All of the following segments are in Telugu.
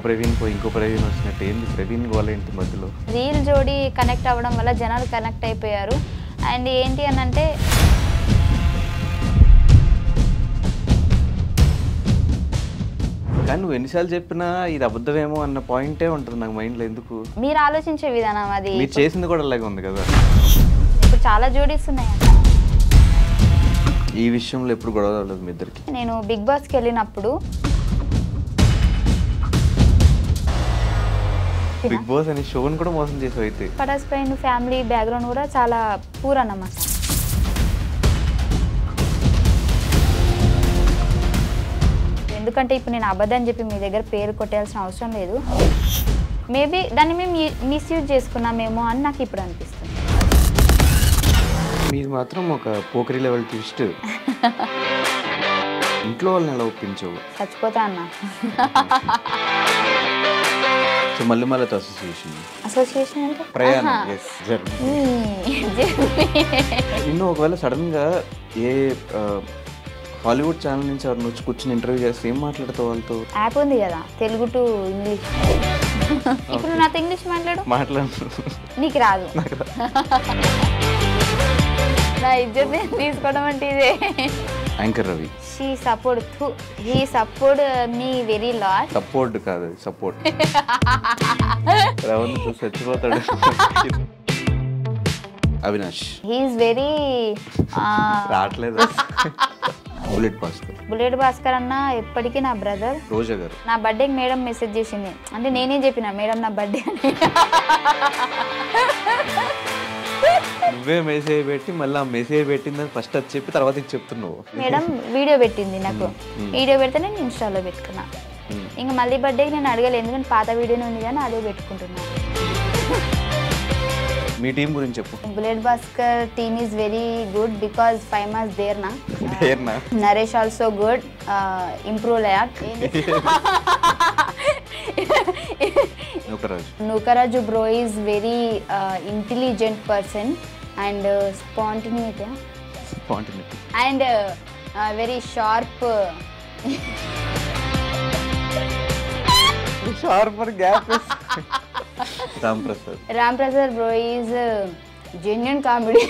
ప్రవీణ్ పోయి ఇంకో ప్రవీణ్ వచ్చినట్టు ఏంది ప్రవీణ్ గోల ఏంటి మధ్యలో? రీల్ జోడి కనెక్ట్ అవ్వడం వల్ల జనాలు కనెక్ట్ అయిపోయారు. అండ్ ఏంటి అని అంటే కానీ నువ్వు ఎన్నిసార్లు చెప్పినా ఇది అబద్ధమేమో అన్న పాయింటే ఉంటుంది నాకు మైండ్లో. ఎందుకు మీరు ఆలోచించే విధానం అది. మీరు చేసింది కూడా అలాగే ఉంది కదా. ఇప్పుడు చాలా జోడీస్ ఉన్నాయి. ఈ విషయంలో ఎప్పుడు గొడవ అవ్వలేదు మీ ఇద్దరికి? నేను బిగ్ బాస్కి వెళ్ళినప్పుడు బిగ్ బాస్ అనే షోని కూడా మోసం చేసావు అయితే. పటాస్ పైన ఫ్యామిలీ బ్యాక్గ్రౌండ్ కూడా చాలా పూర్ అన్నమాట. ఎందుకంటే ఇప్పుడు నేను అబద్ధం చెప్పి మీ దగ్గర పేరు కొట్టేయాల్సిన అవసరం లేదు. మేబీ దాన్ని మేము మిస్యూజ్ చేసుకున్నామేమో అని నాకు ఇప్పుడు అనిపిస్తుంది. మీరు మాత్రం ఒక పోకరీ లెవెల్ ట్విస్ట్. ఇంట్లో వాళ్ళని ఎలా ఒప్పించవు? చచ్చిపోతా అన్న. సో మళ్ళీ అసోసియేషన్ అంటే ప్రయాణం. నిన్ను ఒకవేళ సడన్గా ఏ హాలీవుడ్ ఛానల్ నుంచి ఎవరిని వచ్చి కూర్చొని ఇంటర్వ్యూ చేస్తే ఏం మాట్లాడతావు వాళ్ళతో? యాప్ ఉంది కదా తెలుగు టు ఇంగ్లీష్. ఇప్పుడు నాతో ఇంగ్లీష్ మాట్లాడు. నీకు రాదు. నా ఇజ్జత్ తీసుకోవడం అంటే ఇదే. Anchor Ravi he support me very lot. Support కాదు సపోర్ట్. రవణ్ చచ్చిపోతాడు. అవినాష్ హీఈస్ వెరీ రావట్లేదు. బుల్లెట్ భాస్కర్ అన్న ఎప్పటికీ నా బ్రదర్. రోజా గారు నా బర్త్డేకి మేడం మెసేజ్ చేసింది. అంటే నేనే చెప్పిన మేడం నా బర్త్డే అని. నువ్వే మెసేజ్ పెట్టి మళ్ళీ ఆ మెసేజ్ పెట్టిందని ఫస్ట్ అది చెప్పి తర్వాత ఇది చెప్తున్నావు. మేడం వీడియో పెట్టింది నాకు. వీడియో పెడితే నేను ఇన్స్టాలో పెట్టుకున్నా. ఇంకా మళ్ళీ బర్త్డేకి నేను అడగలేదు, ఎందుకంటే పాత వీడియోనే ఉంది కానీ అదే పెట్టుకుంటున్నాను. మీ టీం గురించి చెప్పు. Bullet Bhaskar team is very good because 5 months there నా. Naresh also good, improve lot. Nookaraju bro is very intelligent person and spontaneity and very sharp. Ram Prasad bro is genuine comedy.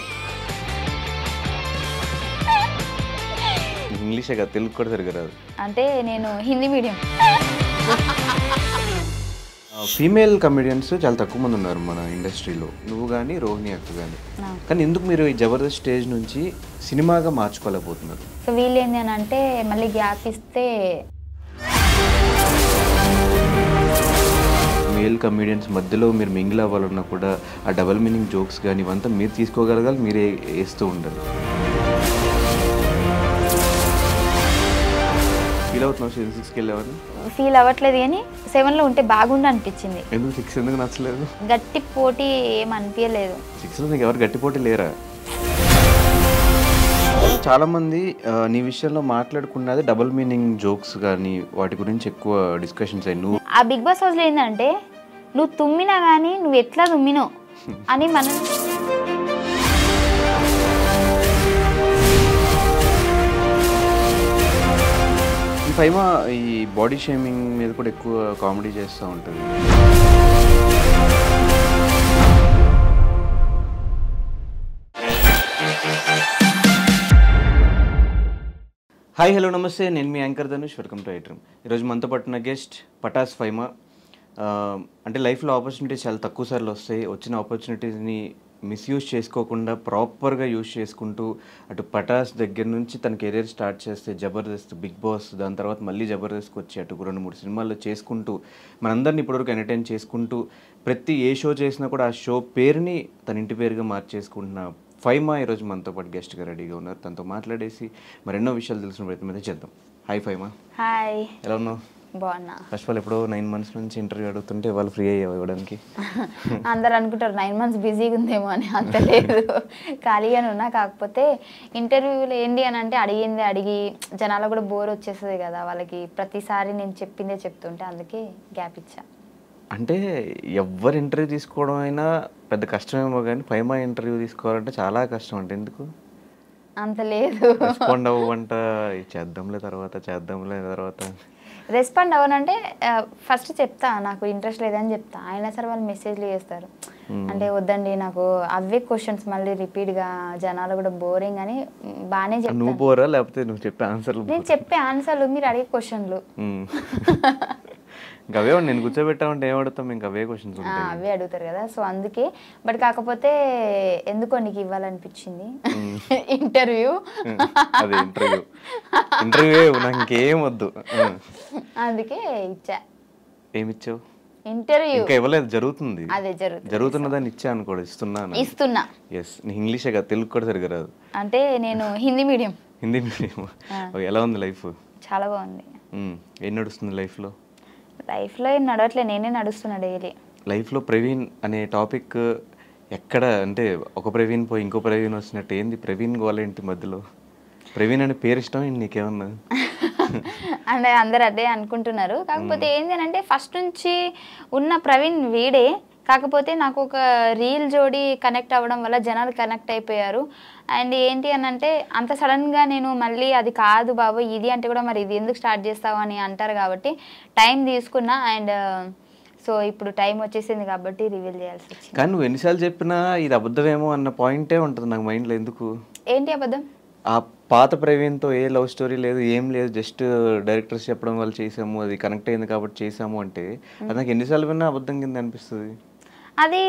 ఇంగ్లీషే కదా, తెలుగు కూడా సరిగ్గా రాదు. అంటే నేను హిందీ మీడియం. ఫీమేల్ కమెడియన్స్ చాలా తక్కువ మంది ఉన్నారు మన ఇండస్ట్రీలో, నువ్వు కానీ రోహిణి అక్క కానీ. కానీ ఎందుకు మీరు ఈ జబర్దస్త్ స్టేజ్ నుంచి సినిమాగా మార్చుకోలేకపోతున్నారు? సో వీళ్ళు ఏంటి అని అంటే మళ్ళీ గ్యాప్ ఇస్తే మేల్ కమెడియన్స్ మధ్యలో మీరు మింగిల్ అవ్వాలన్నా కూడా ఆ డబల్ మీనింగ్ జోక్స్ కానీ ఇవంతా మీరు తీసుకోగలగాలి, మీరే వేస్తూ ఉండాలి. ఫీల్ అవుతున్నావు సీజన్ 6కి వెళ్ళేవారు? ఫీల్ అవ్వట్లేదు కానీ 7లో ఉంటే బాగుండు అనిపించింది. ఎందుకు 6 ఎందుకు నచ్చలేదు? గట్టి పోటీ ఏం అనిపించలేదు. 6లో నీకు ఎవరు గట్టి పోటీ లేరా? చాలామంది నీ విషయంలో మాట్లాడుకున్నది డబుల్ మీనింగ్ జోక్స్ కానీ వాటి గురించి ఎక్కువ డిస్కషన్స్ అయ్యి. నువ్వు ఆ బిగ్ బాస్ హౌస్లో ఏంటంటే నువ్వు తుమ్మినా కానీ నువ్వు ఎట్లా తుమ్మినో అని మనం ఫైమా ఈ బాడీ షేమింగ్ మీద కూడా ఎక్కువ కామెడీ చేస్తూ ఉంటుంది. హాయ్ హలో నమస్తే, నేను మీ anchor Dhanush. Welcome to iDream. ఈరోజు మనతో పట్టిన గెస్ట్ పటాస్ ఫైమా. అంటే లైఫ్లో ఆపర్చునిటీస్ చాలా తక్కువ సార్లు వస్తాయి. వచ్చిన ఆపర్చునిటీస్ని మిస్యూజ్ చేసుకోకుండా ప్రాపర్గా యూజ్ చేసుకుంటూ అటు పటాస్ దగ్గర నుంచి తన కెరీర్ స్టార్ట్ చేస్తే జబర్దస్త్, బిగ్ బాస్, దాని తర్వాత మళ్ళీ జబర్దస్త్కి వచ్చి అటు 2-3 సినిమాల్లో చేసుకుంటూ మనందరినీ ఇప్పటివరకు ఎంటర్టైన్ చేసుకుంటూ ప్రతి ఏ షో చేసినా కూడా ఆ షో పేరుని తన ఇంటి పేరుగా మార్చేసుకుంటున్న ఫైమా ఈరోజు మనతో పాటు గెస్ట్గా రెడీగా ఉన్నారు. తనతో మాట్లాడేసి మరెన్నో విషయాలు తెలిసిన ప్రయత్నం అయితే చేద్దాం. హాయ్ ఫైమా. హాయ్. ఎలా ఉన్నావు? బాగున్నా. ఫస్ట్ ఆఫ్ ఆల్ ఎప్పుడో 9 months నుంచి ఇంటర్వ్యూ అడుగుతుంటే వాళ్ళు ఫ్రీ అయ్యావు ఇవ్వడానికి. అందరు అనుకుంటారు 9 months బిజీగా ఉందేమో అని. అంత లేదు, ఖాళీగానే ఉన్నా. కాకపోతే ఇంటర్వ్యూలో ఏంటి అని అంటే అడిగి జనాలు కూడా బోర్ వచ్చేస్తుంది కదా వాళ్ళకి, ప్రతిసారి నేను చెప్పిందే చెప్తుంటే అందుకే గ్యాప్ ఇచ్చా. అంటే ఎవరు ఇంటర్వ్యూ తీసుకోవడం అయినా పెద్ద కష్టమేమో కానీ ఫైమా ఇంటర్వ్యూ తీసుకోవాలంటే చాలా కష్టం. అంటే ఎందుకు అంత లేదు, రెస్పాండ్ అవ్వంట, చేద్దాంలే తర్వాత రెస్పాండ్ అవ్వనంటే ఫస్ట్ చెప్తా నాకు ఇంట్రెస్ట్ లేదని చెప్తా, అయినా సరే వాళ్ళు మెసేజ్లు చేస్తారు. అంటే వద్దండి నాకు అవే క్వశ్చన్స్ మళ్ళీ రిపీట్గా జనాలు కూడా బోరింగ్ అని బాగానే చెప్తాను. నువ్వు బోరా లేకపోతే నువ్వు చెప్పే ఆన్సర్లు? నేను చెప్పే ఆన్సర్లు మీరు అడిగే క్వశ్చన్లు ఇంకా అవే నేను కూర్చోబెట్టామంటే ఏం అడుగుతాం, ఇంకా అవే క్వశ్చన్స్ అవే అడుగుతారు కదా. సో అందుకే బట్ కాకపోతే ఎందుకో నీకు ఇవ్వాలనిపించింది ఇంటర్వ్యూ. అదే ఇంటర్వ్యూ నాకు ఇంకేం వద్దు, అందుకే ఇచ్చా. ఏమిచ్చావు? ఇంటర్వ్యూ ఇంకా ఇవ్వలేదు, జరుగుతుంది. అదే జరుగుతున్నదాన్ని ఇచ్చా అనుకోడు, ఇస్తున్నా. ఎస్, నీ ఇంగ్లీషే కదా, తెలుగు కూడా సరిగా రాదు. అంటే నేను హిందీ మీడియం. హిందీ మీడియం. ఎలా ఉంది లైఫ్? చాలా బాగుంది. ఏం నడుస్తుంది లైఫ్లో? లైఫ్లో ఏం నడవట్లే, నేనే నడుస్తున్నా డైలీ. లైఫ్లో ప్రవీణ్ అనే టాపిక్ ఎక్కడ అంటే ఒక ప్రవీణ్ పోయి ఇంకో ప్రవీణ్ వచ్చినట్టు ఏంది ప్రవీణ్ గోలేంటి మధ్యలో? ప్రవీణ్ అనే పేరు ఇష్టం ఏంటి నీకేమన్నా? అంటే అందరు అదే అనుకుంటున్నారు. కాకపోతే ఏంటి అంటే ఫస్ట్ నుంచి ఉన్న ప్రవీణ్ వీడే, కాకపోతే నాకు ఒక రీల్ జోడి కనెక్ట్ అవ్వడం వల్ల జనాలు కనెక్ట్ అయిపోయారు. అండ్ ఏంటి అని అంటే అంత సడన్గా నేను మళ్ళీ అది కాదు బాబు ఇది అంటే కూడా మరి ఇది ఎందుకు స్టార్ట్ చేస్తావు అని అంటారు కాబట్టి టైం తీసుకున్నా. అండ్ సో ఇప్పుడు టైం వచ్చేసింది కాబట్టి రివీల్ చేయాల్సి వచ్చింది. కానీ నువ్వు ఎన్నిసార్లు చెప్పినా ఇది అబద్ధమేమో అన్న పాయింటే ఉంటుంది నాకు మైండ్లో. ఎందుకు? ఏంటి అబద్ధం? ఆ పాత ప్రవీణ్తో ఏ లవ్ స్టోరీ లేదు, ఏం లేదు, జస్ట్ డైరెక్టర్స్ చెప్పడం వల్ల చేసాము, అది కనెక్ట్ అయింది కాబట్టి చేసాము అంటే అది నాకు ఎన్నిసార్లు విన్నా అబద్ధం కింద అనిపిస్తుంది. అది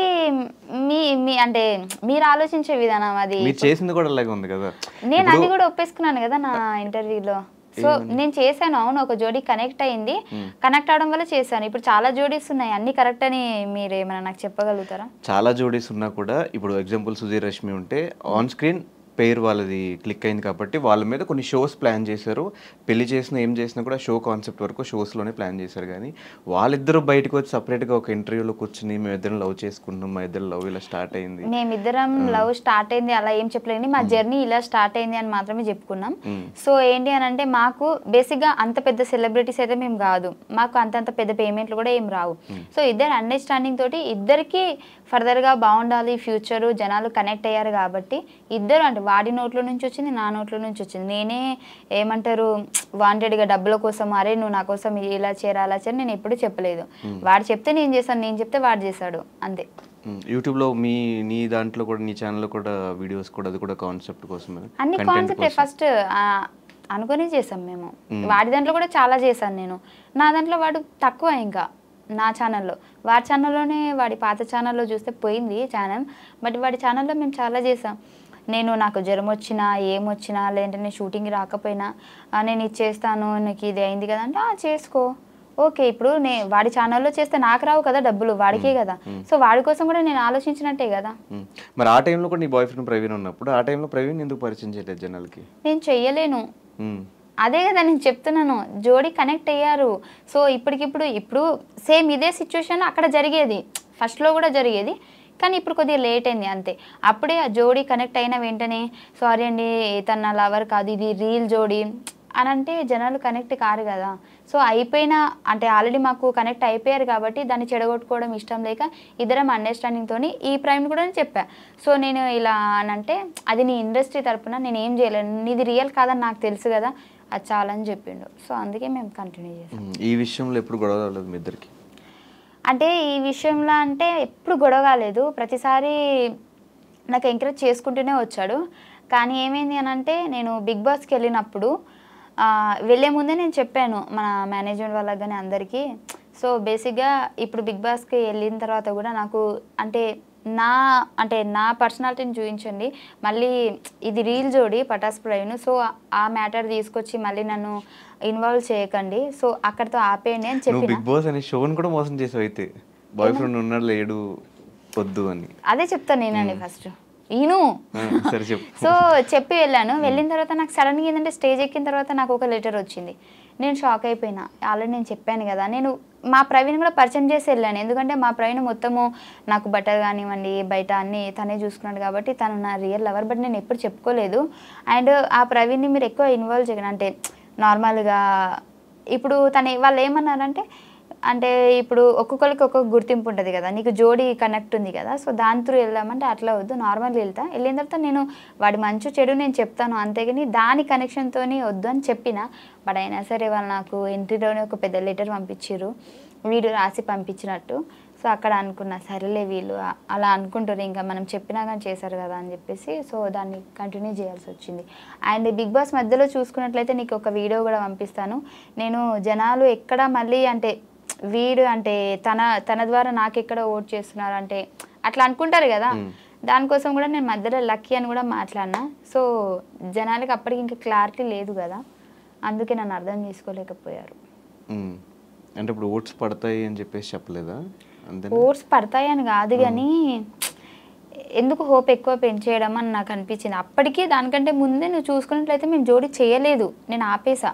మీ అంటే మీరు ఆలోచించే విధానం, అది మీరు చేసింది కూడా అలాగే ఉంది కదా. నేను అన్ని కూడా ఒప్పేసుకున్నాను కదా నా ఇంటర్వ్యూలో. సో నేను చేశాను, అవును ఒక జోడీ కనెక్ట్ అయింది, కనెక్ట్ అవడం వల్ల చేశాను. ఇప్పుడు చాలా జోడీస్ ఉన్నాయి, అన్ని కరెక్ట్ అని మీరు ఏమైనా నాకు చెప్పగలుగుతారా? చాలా జోడీస్ ఉన్నా కూడా ఇప్పుడు ఎగ్జాంపుల్ సుధీర్ రష్మి ఉంటే ఆన్ స్క్రీన్ పేరు వాళ్ళది క్లిక్ అయింది కాబట్టి వాళ్ళ మీద కొన్ని షోస్ ప్లాన్ చేశారు. పెళ్లి చేసినా ఏం చేసినా కూడా షో కాన్సెప్ట్ వరకు షోస్లోనే ప్లాన్ చేశారు. కానీ వాళ్ళిద్దరూ బయటకు వచ్చి సపరేట్గా ఒక ఇంటర్వ్యూలో కూర్చుని మేమిద్దరం లవ్ చేసుకుంటున్నాం, మా ఇద్దరు లవ్ ఇలా స్టార్ట్ అయింది, మేమిద్దరం లవ్ స్టార్ట్ అయింది అలా ఏం చెప్పలేండి, మా జర్నీ ఇలా స్టార్ట్ అయింది అని మాత్రమే చెప్పుకున్నాం. సో ఏంటి అని అంటే మాకు బేసిక్గా అంత పెద్ద సెలబ్రిటీస్ అయితే మేము కాదు, మాకు అంతంత పెద్ద పేమెంట్లు కూడా ఏం రావు. సో ఇద్దరు అండర్స్టాండింగ్ తోటి ఇద్దరికి ఫర్దర్గా బాగుండాలి ఫ్యూచరు, జనాలు కనెక్ట్ అయ్యారు కాబట్టి ఇద్దరు అంటే వాడి నోట్లో నుంచి వచ్చింది, నా నోట్లో నుంచి వచ్చింది. నేనే ఏమంటారు వాంటెడ్గా డబ్బుల కోసం అరే నువ్వు నా కోసం ఇలా చేరా అలా చేరా నేను ఎప్పుడు చెప్పలేదు. వాడు చెప్తే నేను చేశాను, నేను చెప్తే వాడు చేశాడు, అంతే. యూట్యూబ్లో నీ దాంట్లో కూడా నీ ఛానల్లో కూడా వీడియోస్ కూడా అది కూడా కాన్సెప్ట్ కోసమే, అన్ని కాన్సెప్టే ఫస్ట్ అనుకుని చేసాం మేము. వాడి దాంట్లో కూడా చాలా చేశాను నేను, నా దాంట్లో వాడు తక్కువ. ఇంకా నా ఛానల్లో, వాడి ఛానల్లోనే వాడి పాత ఛానల్లో చూస్తే పోయింది ఛానల్, బట్ వాడి ఛానల్లో మేము చాలా చేసాం. నేను నాకు జ్వరం వచ్చినా ఏమొచ్చినా లేదంటే నేను షూటింగ్ రాకపోయినా నేను ఇది చేస్తాను నాకు ఇది అయింది కదా అంటే చేసుకో ఓకే. ఇప్పుడు వాడి ఛానల్లో చేస్తే నాకు రావు కదా డబ్బులు, వాడికే కదా. సో వాడి కోసం కూడా నేను ఆలోచించినట్టే కదా. మరి ఆ టైంలో కూడా నీ బాయ్ ఫ్రెండ్ ప్రవీణ్ ఉన్నప్పుడు ఆ టైంలో ప్రవీణ్ ఎందుకు పరిచయం చేయలేదు జనాలకి? నేను చెయ్యలేను, అదే కదా నేను చెప్తున్నాను, జోడీ కనెక్ట్ అయ్యారు. సో ఇప్పుడు సేమ్ ఇదే సిచ్యువేషన్ అక్కడ జరిగేది, ఫస్ట్లో కూడా జరిగేది, కానీ ఇప్పుడు కొద్దిగా లేట్ అయింది అంతే. అప్పుడే ఆ జోడీ కనెక్ట్ అయిన వెంటనే సారీ అండి తన లవర్ కాదు ఇది రీల్ జోడీ అని అంటే జనాలు కనెక్ట్ కారు కదా. సో అయిపోయినా అంటే ఆల్రెడీ మాకు కనెక్ట్ అయిపోయారు కాబట్టి దాన్ని చెడగొట్టుకోవడం ఇష్టం లేక ఇద్దరం అండర్స్టాండింగ్తో ఈ ప్రైమ్ కూడా చెప్పా. సో నేను ఇలా అని అంటే అది నీ ఇండస్ట్రీ తరపున నేను ఏం చేయలేను, నీది రియల్ కాదని నాకు తెలుసు కదా, అది చాలని చెప్పిండు. సో అందుకే మేము కంటిన్యూ చేసాం. ఈ విషయంలో ఎప్పుడు గొడవ రాలేదు మీ ఇద్దరికి? అంటే ఈ విషయంలో అంటే ఎప్పుడు గొడవ కాలేదు, ప్రతిసారి నాకు ఎంకరేజ్ చేసుకుంటూనే వచ్చాడు. కానీ ఏమైంది అని అంటే నేను బిగ్ బాస్కి వెళ్ళినప్పుడు వెళ్ళే ముందే నేను చెప్పాను మన మేనేజ్మెంట్ వాళ్ళకి కానీ అందరికీ. సో బేసిక్గా ఇప్పుడు బిగ్ బాస్కి వెళ్ళిన తర్వాత కూడా నాకు అంటే నా పర్సనాలిటీని చూపించండి, మళ్ళీ ఇది రీల్ జోడి పటాస్ ప్రవీణ్, సో ఆ మ్యాటర్ తీసుకొచ్చి మళ్ళీ నన్ను ఇన్వాల్వ్ చేయకండి, సో అక్కడితో ఆపేయండి అని చెప్పి. బిగ్ బాస్ అనే షోని కూడా మోసం చేసావు అయితే, బాయ్ ఫ్రెండ్ ఉన్నాడు లేడు వద్దు అని. అదే చెప్తాను నేనండి ఫస్ట్ సో చెప్పి వెళ్ళాను. వెళ్ళిన తర్వాత నాకు సడన్గా ఏంటంటే స్టేజ్ ఎక్కిన తర్వాత నాకు ఒక లెటర్ వచ్చింది, నేను షాక్ అయిపోయినా. ఆల్రెడీ నేను చెప్పాను కదా, నేను మా ప్రవీణ్ కూడా పరిచయం చేసి వెళ్ళాను, ఎందుకంటే మా ప్రవీణ్ మొత్తము నాకు బట్టలు కానివ్వండి బయట అన్నీ తనే చూసుకున్నాడు కాబట్టి తను నా రియల్ లవర్, బట్ నేను ఎప్పుడు చెప్పుకోలేదు. అండ్ ఆ ప్రవీణ్ని మీరు ఎక్కువ ఇన్వాల్వ్ చేయను, అంటే నార్మల్గా ఇప్పుడు వాళ్ళు ఏమన్నారంటే అంటే ఇప్పుడు ఒక్కొక్కరికి ఒక్కొక్క గుర్తింపు ఉంటుంది కదా, నీకు జోడీ కనెక్ట్ ఉంది కదా, సో దాని త్రూ వెళ్దామంటే అట్లా వద్దు, నార్మల్గా వెళ్ళిన తర్వాత నేను వాడి మంచి చెడు నేను చెప్తాను, అంతేగాని దాని కనెక్షన్తోని వద్దు అని చెప్పిన. బట్ అయినా సరే వాళ్ళు నాకు ఎంట్రీలోనే ఒక పెద్ద లెటర్ పంపించారు, వీడియో రాసి పంపించినట్టు. సో అక్కడ అనుకున్నా సరేలే వీళ్ళు అలా అనుకుంటారు, ఇంకా మనం చెప్పినా కానీ చేశారు కదా అని చెప్పేసి సో దాన్ని కంటిన్యూ చేయాల్సి వచ్చింది. అండ్ బిగ్ బాస్ మధ్యలో చూసుకున్నట్లయితే నీకు ఒక వీడియో కూడా పంపిస్తాను. నేను జనాలు ఎక్కడ మళ్ళీ అంటే వీడు అంటే తన ద్వారా నాకు ఎక్కడ ఓట్ చేస్తున్నారు అంటే అట్లా అనుకుంటారు కదా, దానికోసం కూడా నేను మధ్యలో లక్కీ అని కూడా మాట్లాడినా. సో జనాలకి అప్పటికి ఇంకా క్లారిటీ లేదు కదా, అందుకే నన్ను అర్థం చేసుకోలేకపోయారు. అంటే ఇప్పుడు ఓట్స్ పడతాయి అని చెప్పేసి చెప్పలేదా? ఓట్స్ పడతాయి అని కాదు కానీ ఎందుకు హోప్ ఎక్కువ పెంచేయడం అని నాకు అనిపించింది. అప్పటికీ దానికంటే ముందే నువ్వు చూసుకున్నట్లయితే మేము జోడీ చేయలేదు, నేను ఆపేసా.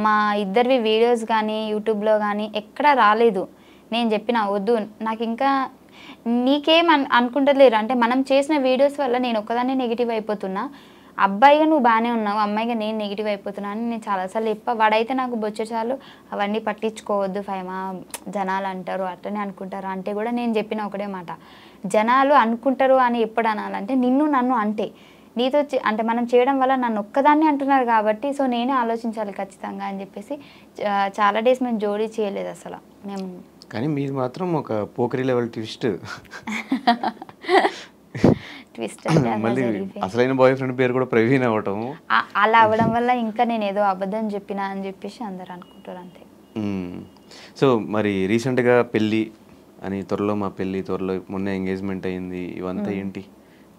మా ఇద్దరివి వీడియోస్ కానీ యూట్యూబ్లో కానీ ఎక్కడా రాలేదు. నేను చెప్పిన వద్దు, నాకు ఇంకా నీకేం అనుకుంటలేరు అంటే మనం చేసిన వీడియోస్ వల్ల నేను ఒక్కదాన్ని నెగిటివ్ అయిపోతున్నా, అబ్బాయిగా నువ్వు బాగానే ఉన్నావు, అమ్మాయిగా నేను నెగిటివ్ అయిపోతున్నా అని నేను చాలాసార్లు చెప్పా. వాడైతే నాకు బొచ్చేసార్లు అవన్నీ పట్టించుకోవద్దు ఫైమా, జనాలు అంటారు అట్లనే అనుకుంటారు అంటే కూడా నేను చెప్పిన ఒకటే మాట, జనాలు అనుకుంటారు అని ఎప్పుడు అనాలంటే నన్ను అంటే నీతో అంటే మనం చేయడం వల్ల నన్ను ఒక్కదాన్ని అంటున్నారు కాబట్టి సో నేనే ఆలోచించాలి ఖచ్చితంగా అని చెప్పేసి చాలా డేస్ మేము జోడీ చేయలేదు అసలు మేము. కానీ మీది మాత్రం ఒక పోకరి లెవెల్ ట్విస్ట్. మళ్ళీ అసలైన బాయ్ ఫ్రెండ్ పేరు కూడా ప్రవీణ్ అవ్వటం, అలా అవ్వడం వల్ల ఇంకా నేను ఏదో అబద్ధం చెప్పినా అని చెప్పేసి అందరు అనుకుంటారు అంతే. సో మరి రీసెంట్గా పెళ్ళి అని, త్వరలో మా పెళ్ళి, త్వరలో మొన్న ఎంగేజ్మెంట్ అయింది, ఇవంతా ఏంటి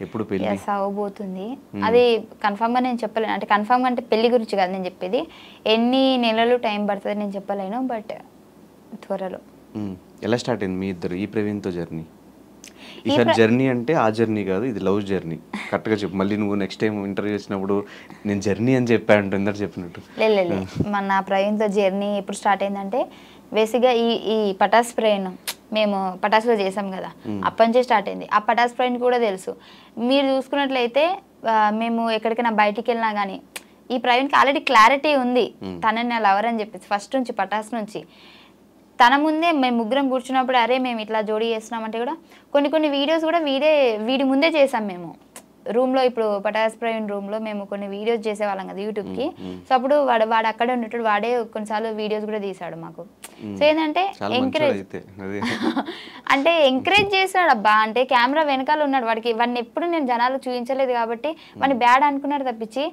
ఎప్పుడు పెళ్ళి అవబోతుంది అది కన్ఫామ్ గా నేను చెప్పలేను. అంటే కన్ఫామ్ గా అంటే పెళ్లి గురించి కాదు నేను చెప్పేది, ఎన్ని నెలలు టైం పడుతుంది నేను చెప్పలేను, బట్ త్వరలో. ఎలా స్టార్ట్ అయింది మీ ఇద్దరు ఈ ప్రవీణ్తో జర్నీ? ఈసారి జర్నీ అంటే ఆ జర్నీ కాదు, ఇది లవ్ జర్నీ. కరెక్ట్గా చెప్పు, మళ్ళీ నువ్వు నెక్స్ట్ టైం ఇంటర్వ్యూ చేసినప్పుడు నేను జర్నీ అని చెప్పాను ఇందరు చెప్పినట్టు. లేదు మన ప్రవీణ్తో జర్నీ ఎప్పుడు స్టార్ట్ అయిందంటే బేసిక్గా ఈ పటాస్ ప్రయాణం మేము పటాస్లో చేసాం కదా, అప్పటి నుంచే స్టార్ట్ అయింది. ఆ పటాస్ ప్రయాణ్ కూడా తెలుసు. మీరు చూసుకున్నట్లయితే మేము ఎక్కడికైనా బయటికి వెళ్ళినా కానీ ఈ ప్రవీణ్కి ఆల్రెడీ క్లారిటీ ఉంది తనని నా లవర్ అని చెప్పేసి ఫస్ట్ నుంచి పటాస్ నుంచి. తన ముందే మేము ముగ్గురం కూర్చున్నప్పుడు అరే మేము ఇట్లా జోడీ చేస్తున్నామంటే కూడా కొన్ని వీడియోస్ కూడా వీడి ముందే చేసాం మేము రూమ్లో. ఇప్పుడు పటాస్ ప్రవీణ్ రూమ్లో మేము కొన్ని వీడియోస్ చేసేవాళ్ళం కదా యూట్యూబ్కి. సో అప్పుడు వాడు అక్కడే ఉన్నట్టు వాడే కొన్నిసార్లు వీడియోస్ కూడా తీసాడు మాకు. సో ఏంటంటే ఎంకరేజ్ చేశాడు అబ్బా, అంటే కెమెరా వెనకాల ఉన్నాడు, వాడిని ఎప్పుడు నేను జనాలు చూపించలేదు కాబట్టి వాడిని బ్యాడ్ అనుకున్నాడు తప్పించి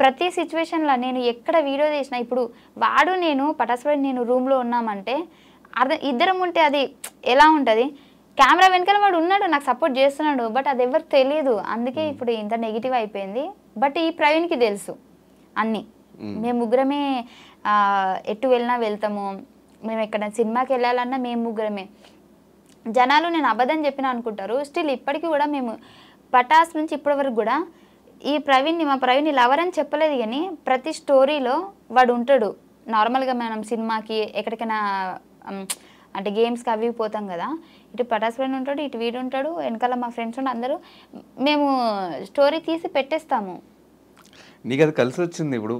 ప్రతి సిచ్యువేషన్లో నేను ఎక్కడ వీడియో చేసినా ఇప్పుడు వాడు నేను పటాస్ ప్రవీణ్ నేను రూమ్లో ఉన్నామంటే ఇద్దరం ఉంటే అది ఎలా ఉంటుంది, కెమెరా వెనకాల వాడు ఉన్నాడు నాకు సపోర్ట్ చేస్తున్నాడు, బట్ అది ఎవరికి తెలియదు. అందుకే ఇప్పుడు ఇంత నెగిటివ్ అయిపోయింది. బట్ ఈ ప్రవీణ్కి తెలుసు అన్నీ, మేము ముగ్గురమే ఎటు వెళ్ళినా వెళ్తాము, మేము ఎక్కడ సినిమాకి వెళ్ళాలన్నా మేము ముగ్గురమే. జనాలు నేను అబద్ధం చెప్పినా అనుకుంటారు, స్టిల్ ఇప్పటికీ కూడా మేము పటాస్ నుంచి ఇప్పటి వరకు కూడా ఈ మా ప్రవీణ్ని లవర్ అని చెప్పలేదు కానీ ప్రతి స్టోరీలో వాడు ఉంటాడు. నార్మల్గా మనం సినిమాకి ఎక్కడికైనా అంటే గేమ్స్కి అవి పోతాం కదా, ఇటు పటాస్ ప్రవీణ్ ఉంటాడు, ఇటు వీడు ఉంటాడు, వెనకాల మా ఫ్రెండ్స్ ఉంటే అందరూ మేము స్టోరీ తీసి పెట్టేస్తాము. నీకు అది కలిసి వచ్చింది. ఇప్పుడు